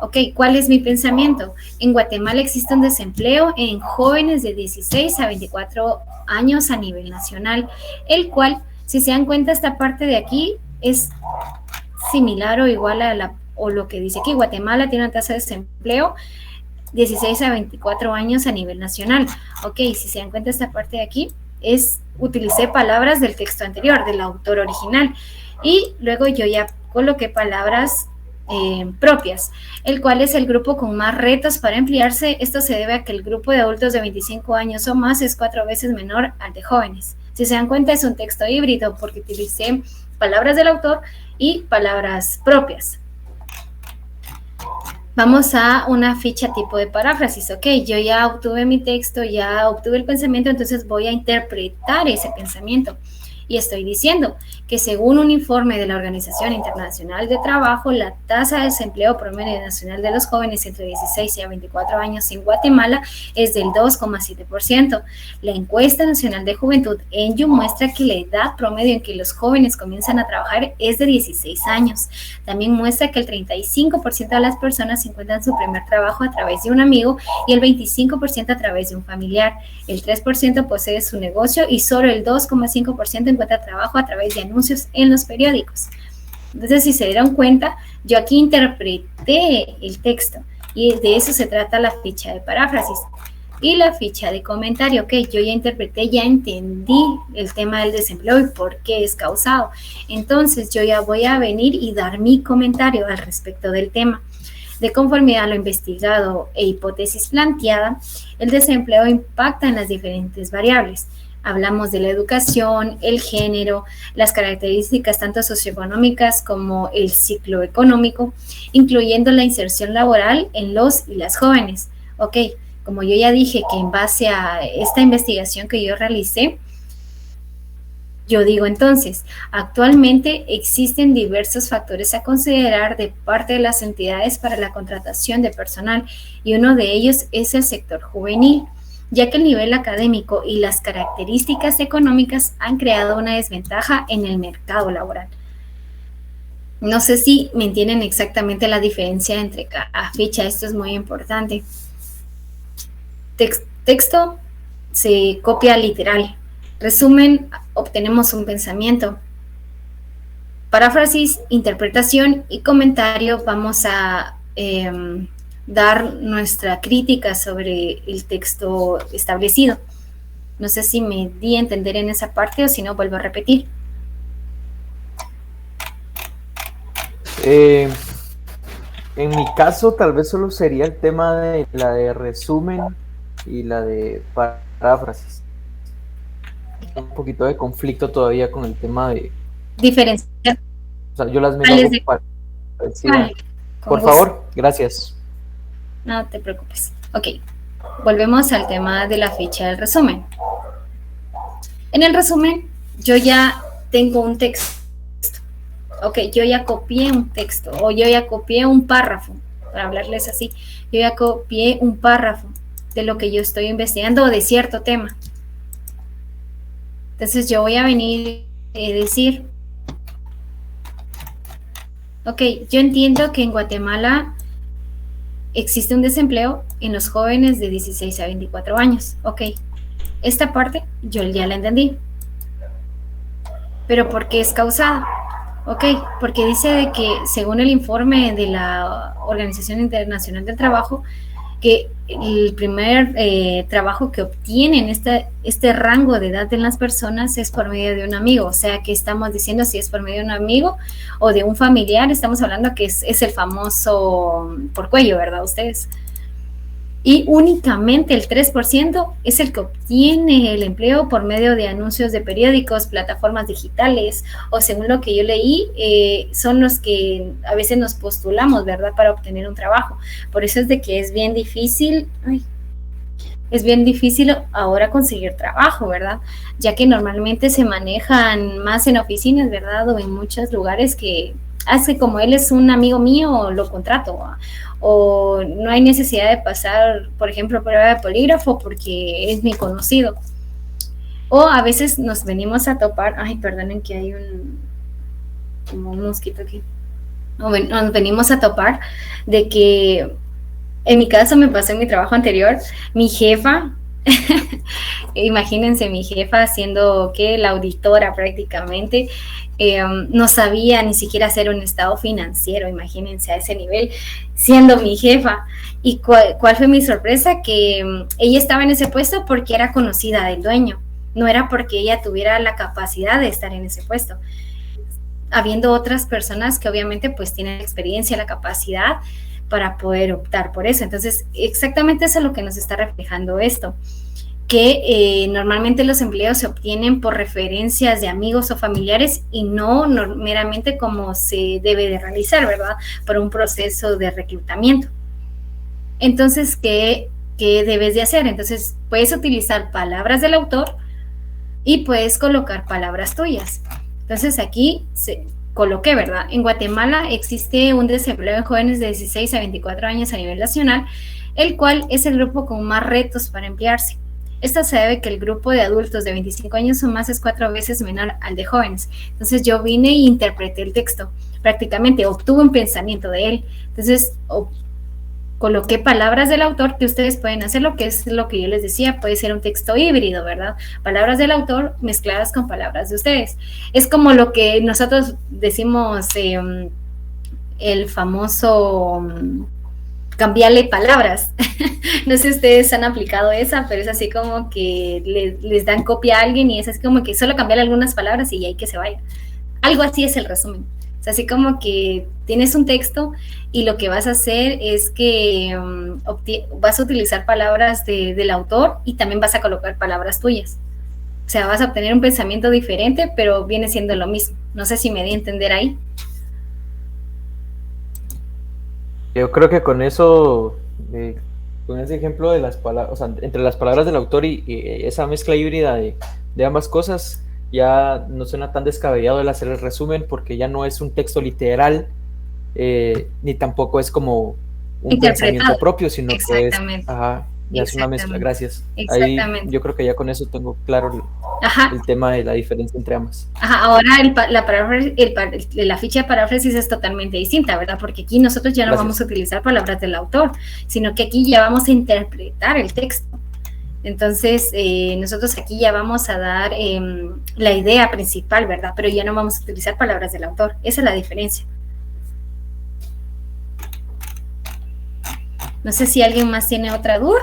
Ok, ¿cuál es mi pensamiento? En Guatemala existe un desempleo en jóvenes de 16 a 24 años a nivel nacional, el cual, si se dan cuenta, esta parte de aquí es similar o igual a lo que dice aquí. Guatemala tiene una tasa de desempleo 16 a 24 años a nivel nacional. Ok, si se dan cuenta, esta parte de aquí utilicé palabras del texto anterior, del autor original, y luego yo ya coloqué palabras propias, el cual es el grupo con más retos para emplearse. Esto se debe a que el grupo de adultos de 25 años o más es 4 veces menor al de jóvenes. Si se dan cuenta, es un texto híbrido porque utilicé palabras del autor y palabras propias. Vamos a una ficha tipo de paráfrasis. Ok, yo ya obtuve mi texto, ya obtuve el pensamiento, entonces voy a interpretar ese pensamiento. Y estoy diciendo que según un informe de la Organización Internacional de Trabajo, la tasa de desempleo promedio nacional de los jóvenes entre 16 y 24 años en Guatemala es del 2,7%. La encuesta nacional de juventud ENYU muestra que la edad promedio en que los jóvenes comienzan a trabajar es de 16 años. También muestra que el 35% de las personas encuentran su primer trabajo a través de un amigo y el 25% a través de un familiar. El 3% posee su negocio y solo el 2,5% encuentra trabajo a través de anuncios en los periódicos. Entonces, si se dieron cuenta, yo aquí interpreté el texto y de eso se trata la ficha de paráfrasis. Y la ficha de comentario, ok, yo ya interpreté, ya entendí el tema del desempleo y por qué es causado. Entonces, yo ya voy a venir y dar mi comentario al respecto del tema. De conformidad a lo investigado e hipótesis planteada, el desempleo impacta en las diferentes variables. Hablamos de la educación, el género, las características tanto socioeconómicas como el ciclo económico, incluyendo la inserción laboral en los y las jóvenes. Ok, como yo ya dije que en base a esta investigación que yo realicé, yo digo entonces, actualmente existen diversos factores a considerar de parte de las entidades para la contratación de personal y uno de ellos es el sector juvenil, ya que el nivel académico y las características económicas han creado una desventaja en el mercado laboral. No sé si me entienden exactamente la diferencia entre cada ficha, esto es muy importante. Texto se copia literal. Resumen, obtenemos un pensamiento. Paráfrasis, interpretación y comentario, vamos a dar nuestra crítica sobre el texto establecido. No sé si me di a entender en esa parte o si no, vuelvo a repetir. En mi caso, tal vez solo sería el tema de la de resumen y la de paráfrasis. Un poquito de conflicto todavía con el tema de diferencia. O sea, yo las miro para decir, por favor, gracias. No te preocupes. Ok, volvemos al tema de la ficha del resumen. En el resumen, yo ya tengo un texto. Ok, yo ya copié un texto o yo ya copié un párrafo. para hablarles así. Yo ya copié un párrafo de lo que yo estoy investigando o de cierto tema. Entonces yo voy a venir a decir, ok, yo entiendo que en Guatemala existe un desempleo en los jóvenes de 16 a 24 años. Ok, esta parte yo ya la entendí. Pero ¿por qué es causada? Ok, porque dice de que según el informe de la Organización Internacional del Trabajo, que el primer trabajo que obtienen este rango de edad en las personas es por medio de un amigo. O sea, que estamos diciendo si es por medio de un amigo o de un familiar, estamos hablando que es el famoso por cuello, ¿verdad? Ustedes. Y únicamente el 3% es el que obtiene el empleo por medio de anuncios de periódicos, plataformas digitales, o según lo que yo leí, son los que a veces nos postulamos, ¿verdad?, para obtener un trabajo. Por eso es de que es bien difícil ahora conseguir trabajo, ¿verdad? Ya que normalmente se manejan más en oficinas, ¿verdad?, o en muchos lugares que hace como él es un amigo mío, lo contrato, ¿verdad? O no hay necesidad de pasar, por ejemplo, prueba de polígrafo porque es mi conocido. O a veces nos venimos a topar, ay, perdonen que hay como un mosquito aquí. Nos venimos a topar de que, en mi caso me pasó en mi trabajo anterior, mi jefa, imagínense mi jefa siendo la auditora prácticamente, no sabía ni siquiera hacer un estado financiero, imagínense a ese nivel, siendo mi jefa. ¿Y cuál fue mi sorpresa? Que ella estaba en ese puesto porque era conocida del dueño, no era porque ella tuviera la capacidad de estar en ese puesto, habiendo otras personas que obviamente pues tienen la experiencia, la capacidad para poder optar por eso. Entonces, exactamente eso es lo que nos está reflejando esto, que normalmente los empleos se obtienen por referencias de amigos o familiares y no meramente como se debe de realizar, ¿verdad?, por un proceso de reclutamiento. Entonces, ¿qué debes de hacer? Entonces, puedes utilizar palabras del autor y puedes colocar palabras tuyas. Entonces, aquí coloqué, ¿verdad? En Guatemala existe un desempleo de jóvenes de 16 a 24 años a nivel nacional, el cual es el grupo con más retos para emplearse. Esto se debe que el grupo de adultos de 25 años o más es 4 veces menor al de jóvenes. Entonces yo vine e interpreté el texto, prácticamente obtuve un pensamiento de él. Entonces coloqué palabras del autor, que ustedes pueden hacer lo que es lo que yo les decía, puede ser un texto híbrido, ¿verdad? Palabras del autor mezcladas con palabras de ustedes. Es como lo que nosotros decimos, el famoso cambiarle palabras. No sé si ustedes han aplicado esa, pero es así como que les dan copia a alguien y es así como que solo cambiar algunas palabras y ahí que se vaya. Algo así es el resumen. Es así como que tienes un texto y lo que vas a hacer es que vas a utilizar palabras del autor y también vas a colocar palabras tuyas. O sea, vas a obtener un pensamiento diferente, pero viene siendo lo mismo. No sé si me di a entender ahí. Yo creo que con eso, con ese ejemplo de las palabras, o sea, entre las palabras del autor y esa mezcla híbrida de ambas cosas, ya no suena tan descabellado el hacer el resumen, porque ya no es un texto literal, ni tampoco es como un pensamiento propio, sino que ya es una mezcla. Gracias. Ahí yo creo que ya con eso tengo claro el tema de la diferencia entre ambas. Ahora la ficha de paráfrasis es totalmente distinta, ¿verdad? Porque aquí nosotros ya no vamos a utilizar palabras del autor, sino que aquí ya vamos a interpretar el texto. Entonces, nosotros aquí ya vamos a dar la idea principal, ¿verdad? Pero ya no vamos a utilizar palabras del autor. Esa es la diferencia. No sé si alguien más tiene otra duda.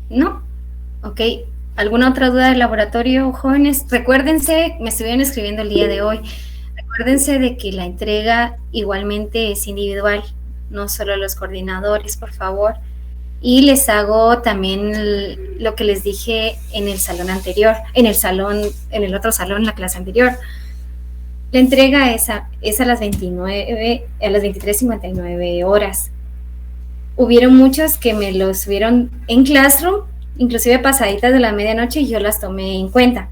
¿No? Ok. ¿Alguna otra duda del laboratorio, jóvenes? Recuérdense, me estuvieron escribiendo el día de hoy, recuérdense de que la entrega igualmente es individual, no solo los coordinadores, por favor. Y les hago también lo que les dije en el salón anterior, en el otro salón, la clase anterior. La entrega es a las 23:59 horas. hubieron muchos que me los subieron en Classroom, inclusive pasaditas de la medianoche, y yo las tomé en cuenta.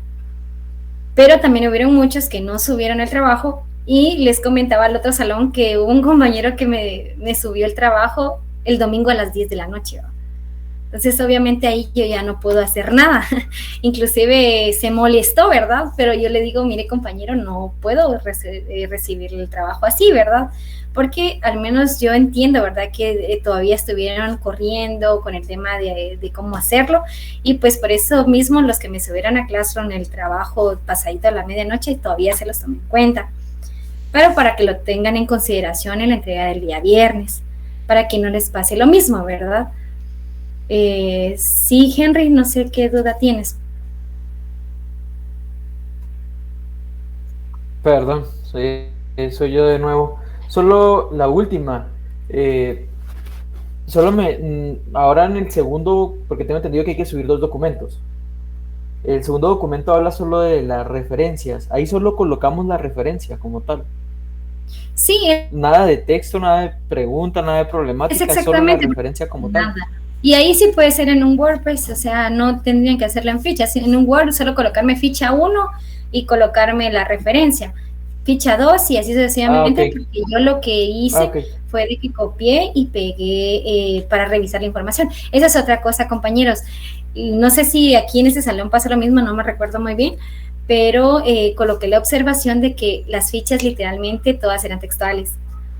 Pero también hubieron muchos que no subieron el trabajo, y les comentaba al otro salón que hubo un compañero que me subió el trabajo el domingo a las 10 de la noche, ¿no? Entonces, obviamente ahí yo ya no puedo hacer nada. Inclusive se molestó, ¿verdad? Pero yo le digo, mire, compañero, no puedo recibir el trabajo así, ¿verdad? Porque al menos yo entiendo, ¿verdad? Que todavía estuvieron corriendo con el tema de cómo hacerlo. Y pues por eso mismo los que me subieron a Classroom el trabajo pasadito a la medianoche, todavía se los tomé en cuenta. Pero para que lo tengan en consideración en la entrega del día viernes, para que no les pase lo mismo, ¿verdad? Sí, Henry, no sé qué duda tienes. Perdón, soy yo de nuevo. Solo la última. Ahora en el segundo, porque tengo entendido que hay que subir 2 documentos. El segundo documento habla solo de las referencias. Ahí solo colocamos la referencia como tal. Sí. Nada de texto, nada de pregunta, nada de problemática, es solo la referencia como nada. tal. Y ahí sí puede ser en un WordPress, o sea, no tendrían que hacerla en fichas. En un Word solo colocarme ficha 1 y colocarme la referencia. Ficha 2 y así sucesivamente, okay. Porque yo lo que hice fue de que copié y pegué para revisar la información. Esa es otra cosa, compañeros. No sé si aquí en este salón pasa lo mismo, no me recuerdo muy bien, pero coloqué la observación de que las fichas literalmente todas eran textuales.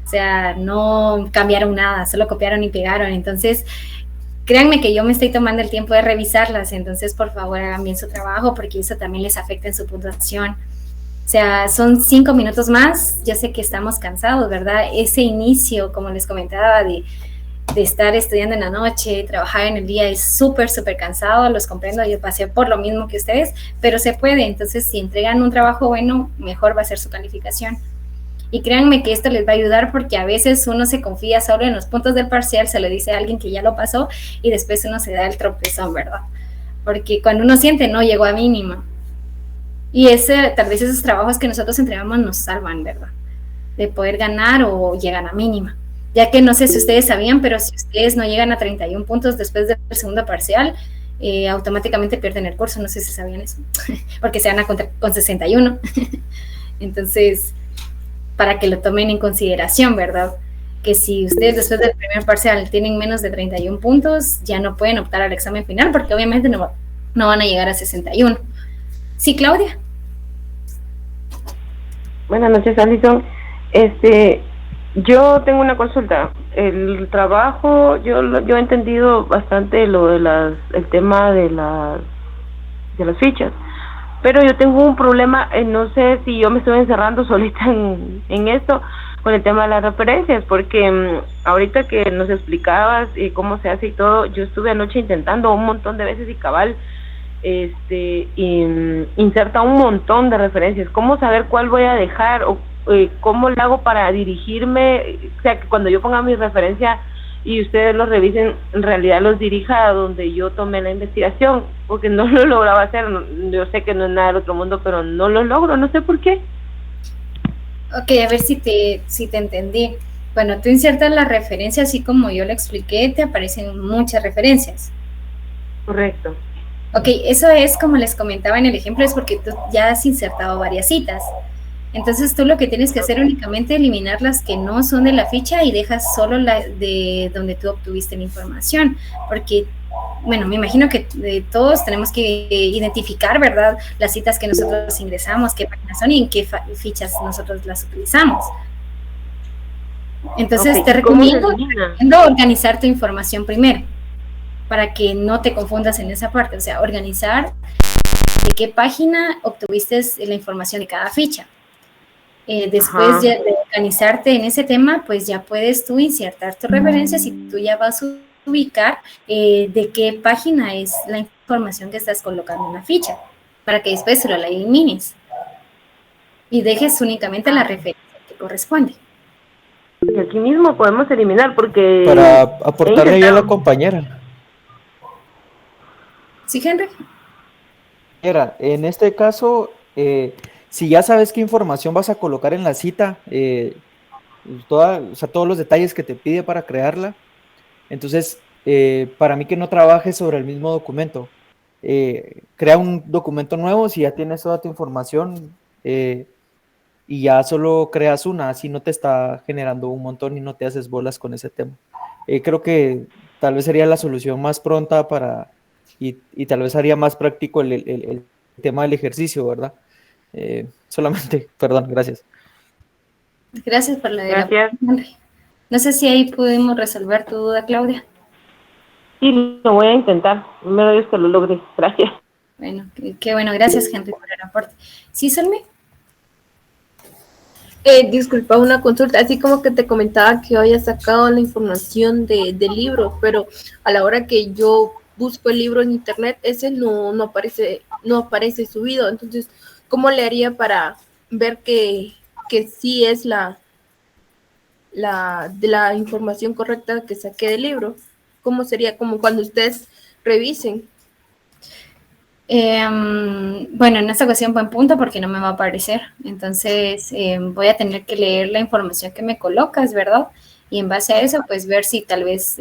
O sea, no cambiaron nada, solo copiaron y pegaron. Entonces, créanme que yo me estoy tomando el tiempo de revisarlas, entonces por favor hagan bien su trabajo porque eso también les afecta en su puntuación. O sea, son 5 minutos más, yo sé que estamos cansados, ¿verdad? Ese inicio, como les comentaba, de estar estudiando en la noche, trabajar en el día, es súper, súper cansado, los comprendo, yo pasé por lo mismo que ustedes, pero se puede, entonces si entregan un trabajo bueno, mejor va a ser su calificación. Y créanme que esto les va a ayudar porque a veces uno se confía solo en los puntos del parcial, se lo dice a alguien que ya lo pasó y después uno se da el tropezón, ¿verdad? Porque cuando uno siente, no llegó a mínima. Y tal vez esos trabajos que nosotros entregamos nos salvan, ¿verdad? De poder ganar o llegan a mínima. Ya que no sé si ustedes sabían, pero si ustedes no llegan a 31 puntos después del segundo parcial, automáticamente pierden el curso. No sé si sabían eso. Porque se van a con 61. Entonces, para que lo tomen en consideración, ¿verdad? Que si ustedes después del primer parcial tienen menos de 31 puntos, ya no pueden optar al examen final, porque obviamente no van a llegar a 61. ¿Sí, Claudia? Buenas noches, Alison. Yo tengo una consulta. El trabajo, yo he entendido bastante lo de el tema de las fichas, pero yo tengo un problema, no sé si yo me estoy encerrando solita en esto, con el tema de las referencias, porque ahorita que nos explicabas cómo se hace y todo, yo estuve anoche intentando un montón de veces y cabal, inserta un montón de referencias. ¿Cómo saber cuál voy a dejar o cómo lo hago para dirigirme? O sea, que cuando yo ponga mi referencia y ustedes los revisen, en realidad los dirija a donde yo tomé la investigación, porque no lo lograba hacer. Yo sé que no es nada del otro mundo, pero no lo logro, no sé por qué. Ok, a ver si te entendí. Bueno, tú insertas la referencia así como yo lo expliqué, te aparecen muchas referencias. Correcto. Ok, eso es como les comentaba en el ejemplo, es porque tú ya has insertado varias citas. Entonces tú lo que tienes que hacer únicamente es eliminar las que no son de la ficha y dejas solo la de donde tú obtuviste la información, porque, bueno, me imagino que todos tenemos que identificar, ¿verdad?, las citas que nosotros ingresamos, qué páginas son y en qué fichas nosotros las utilizamos. Entonces te recomiendo organizar tu información primero, para que no te confundas en esa parte, o sea, organizar de qué página obtuviste la información de cada ficha. Después de organizarte en ese tema, pues ya puedes tú insertar tus referencias y tú ya vas a ubicar de qué página es la información que estás colocando en la ficha, para que después solo la elimines y dejes únicamente la referencia que corresponde. Y aquí mismo podemos eliminar porque... Para aportarle yo a la compañera. ¿Sí, Henry? En este caso, si ya sabes qué información vas a colocar en la cita, todos los detalles que te pide para crearla, Entonces, para mí que no trabajes sobre el mismo documento. Crea un documento nuevo si ya tienes toda tu información y ya solo creas una, así no te está generando un montón y no te haces bolas con ese tema. Creo que tal vez sería la solución más pronta y tal vez haría más práctico el tema del ejercicio, ¿verdad? Solamente, perdón, gracias. Gracias por la Gracias. Henry. No sé si ahí pudimos resolver tu duda, Claudia. Sí, lo voy a intentar. Primero Dios que lo logre. Gracias. Bueno, qué bueno. Gracias, Henry, por el aporte. ¿Sí, Salmi? Disculpa, una consulta, así como que te comentaba que había sacado la información del libro, pero a la hora que yo busco el libro en internet, ese no aparece subido. Entonces, ¿cómo le haría para ver que sí es la información correcta que saqué del libro? ¿Cómo sería como cuando ustedes revisen? Bueno, en esta ocasión buen punto porque no me va a aparecer. Entonces voy a tener que leer la información que me colocas, ¿verdad? Y en base a eso, pues ver si tal vez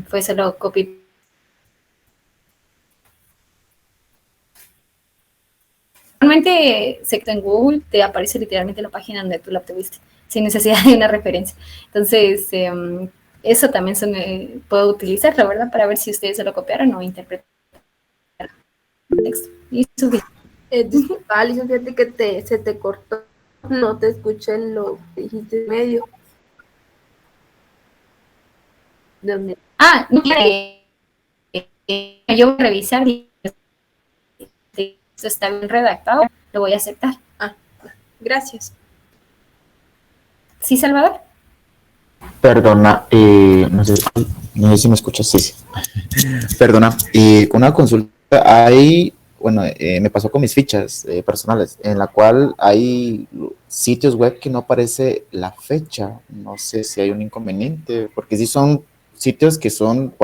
fue solo copy. Normalmente, excepto en Google, te aparece literalmente la página donde tú la obtuviste, sin necesidad de una referencia. Entonces, eso también puedo utilizarlo, ¿verdad? Para ver si ustedes se lo copiaron o interpretaron. Texto. Y Disculpa, Alison, fíjate que se te cortó, no te escuché lo que dijiste en medio. ¿Dónde? No, yo voy a revisar y esto está bien redactado, lo voy a aceptar. Gracias. ¿Sí, Salvador? Perdona, no sé si me escuchas, sí. Perdona, una consulta, me pasó con mis fichas personales, en la cual hay sitios web que no aparece la fecha. No sé si hay un inconveniente, porque sí son sitios que son,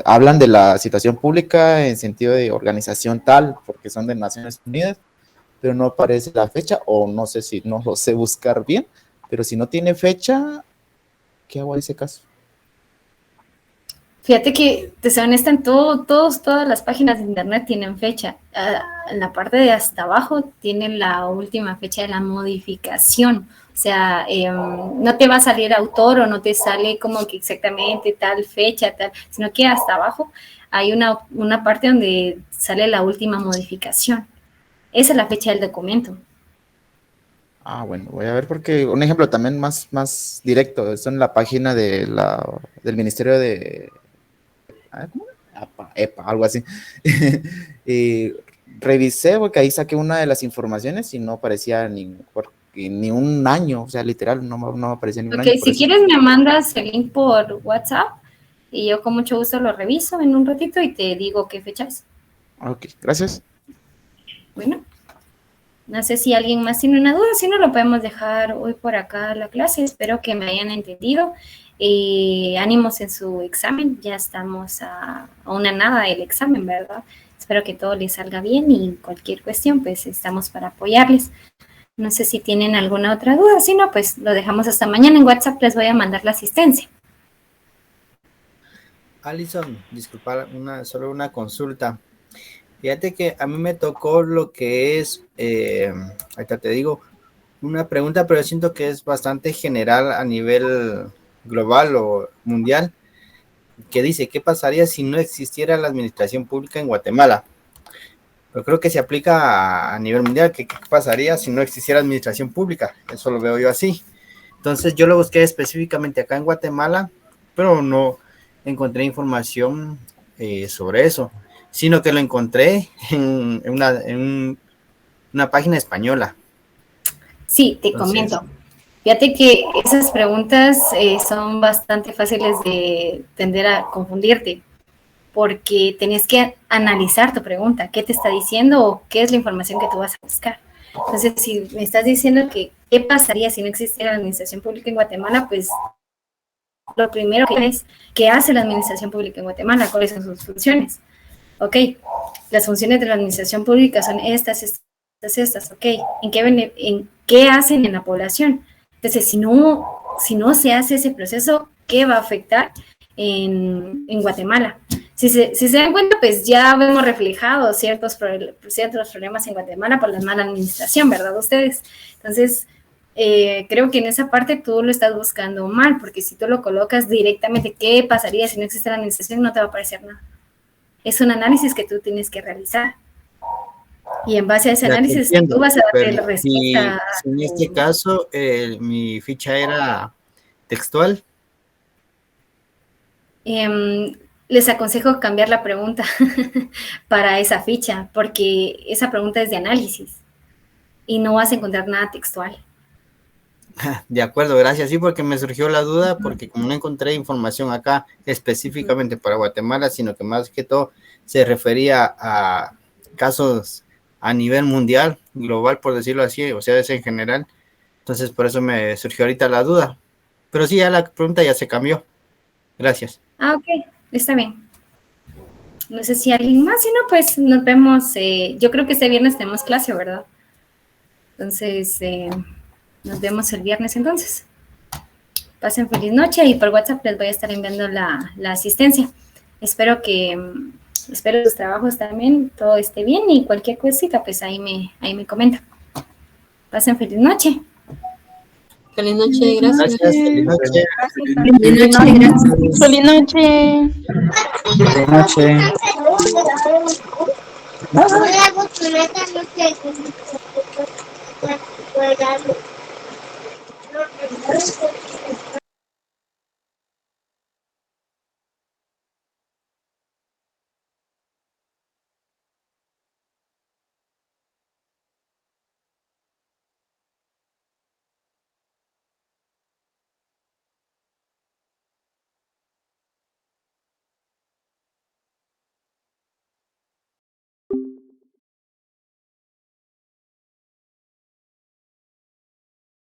hablan de la situación pública en sentido de organización tal, porque son de Naciones Unidas, pero no aparece la fecha, o no sé si no lo sé buscar bien, pero si no tiene fecha, ¿qué hago en ese caso? Fíjate que, te soy honesta, todas las páginas de internet tienen fecha. En la parte de hasta abajo tienen la última fecha de la modificación. O sea, no te va a salir autor o no te sale como que exactamente tal fecha, sino que hasta abajo hay una parte donde sale la última modificación. Esa es la fecha del documento. Bueno, voy a ver porque un ejemplo también más directo, es en la página del Ministerio de EPA, algo así. Y revisé porque ahí saqué una de las informaciones y no aparecía ni un año, o sea, literal, no aparecía ni un año. Ok, si quieres me mandas el link por WhatsApp y yo con mucho gusto lo reviso en un ratito y te digo qué fecha es. Ok, gracias. Bueno, no sé si alguien más tiene una duda, si no lo podemos dejar hoy por acá la clase. Espero que me hayan entendido. Ánimos en su examen, ya estamos a una nada del examen, ¿verdad? Espero que todo les salga bien y cualquier cuestión, pues estamos para apoyarles. No sé si tienen alguna otra duda, si no, pues lo dejamos hasta mañana. En WhatsApp les voy a mandar la asistencia. Alison, disculpa, solo una consulta. Fíjate que a mí me tocó lo que es, ahorita te digo, una pregunta, pero siento que es bastante general a nivel global o mundial, que dice, ¿qué pasaría si no existiera la administración pública en Guatemala? Pero creo que se aplica a nivel mundial, ¿qué pasaría si no existiera administración pública? Eso lo veo yo así. Entonces yo lo busqué específicamente acá en Guatemala, pero no encontré información sobre eso, sino que lo encontré en una página española. Sí, te comento. Fíjate que esas preguntas son bastante fáciles de tender a confundirte, porque tenés que analizar tu pregunta, qué te está diciendo o qué es la información que tú vas a buscar. Entonces, si me estás diciendo que qué pasaría si no existiera la administración pública en Guatemala, pues lo primero que es, ¿qué hace la administración pública en Guatemala? ¿Cuáles son sus funciones? Ok, las funciones de la administración pública son estas, ok, ¿en qué hacen en la población? Entonces, si no se hace ese proceso, ¿qué va a afectar en Guatemala. Si se dan cuenta, pues ya vemos reflejados ciertos problemas en Guatemala por la mala administración, ¿verdad ustedes? Entonces, creo que en esa parte tú lo estás buscando mal, porque si tú lo colocas directamente, ¿qué pasaría si no existe la administración? No te va a aparecer nada. Es un análisis que tú tienes que realizar. Y en base a ese análisis, tú vas a darle la respuesta. Si en este caso, mi ficha era textual. Les aconsejo cambiar la pregunta para esa ficha, porque esa pregunta es de análisis y no vas a encontrar nada textual. De acuerdo, gracias. Sí, porque me surgió la duda, porque como no encontré información acá específicamente para Guatemala, sino que más que todo se refería a casos a nivel mundial, global, por decirlo así, o sea, es en general. Entonces, por eso me surgió ahorita la duda. Pero sí, ya la pregunta ya se cambió. Gracias. Ah, ok, está bien. No sé si alguien más, si no, pues nos vemos. Yo creo que este viernes tenemos clase, ¿verdad? Entonces, nos vemos el viernes entonces. Pasen feliz noche y por WhatsApp les voy a estar enviando la asistencia. Espero tus trabajos también, todo esté bien y cualquier cosita, pues ahí me comenta. Pasen feliz noche. Feliz noche, gracias. Feliz noche. Feliz noche. Feliz noche.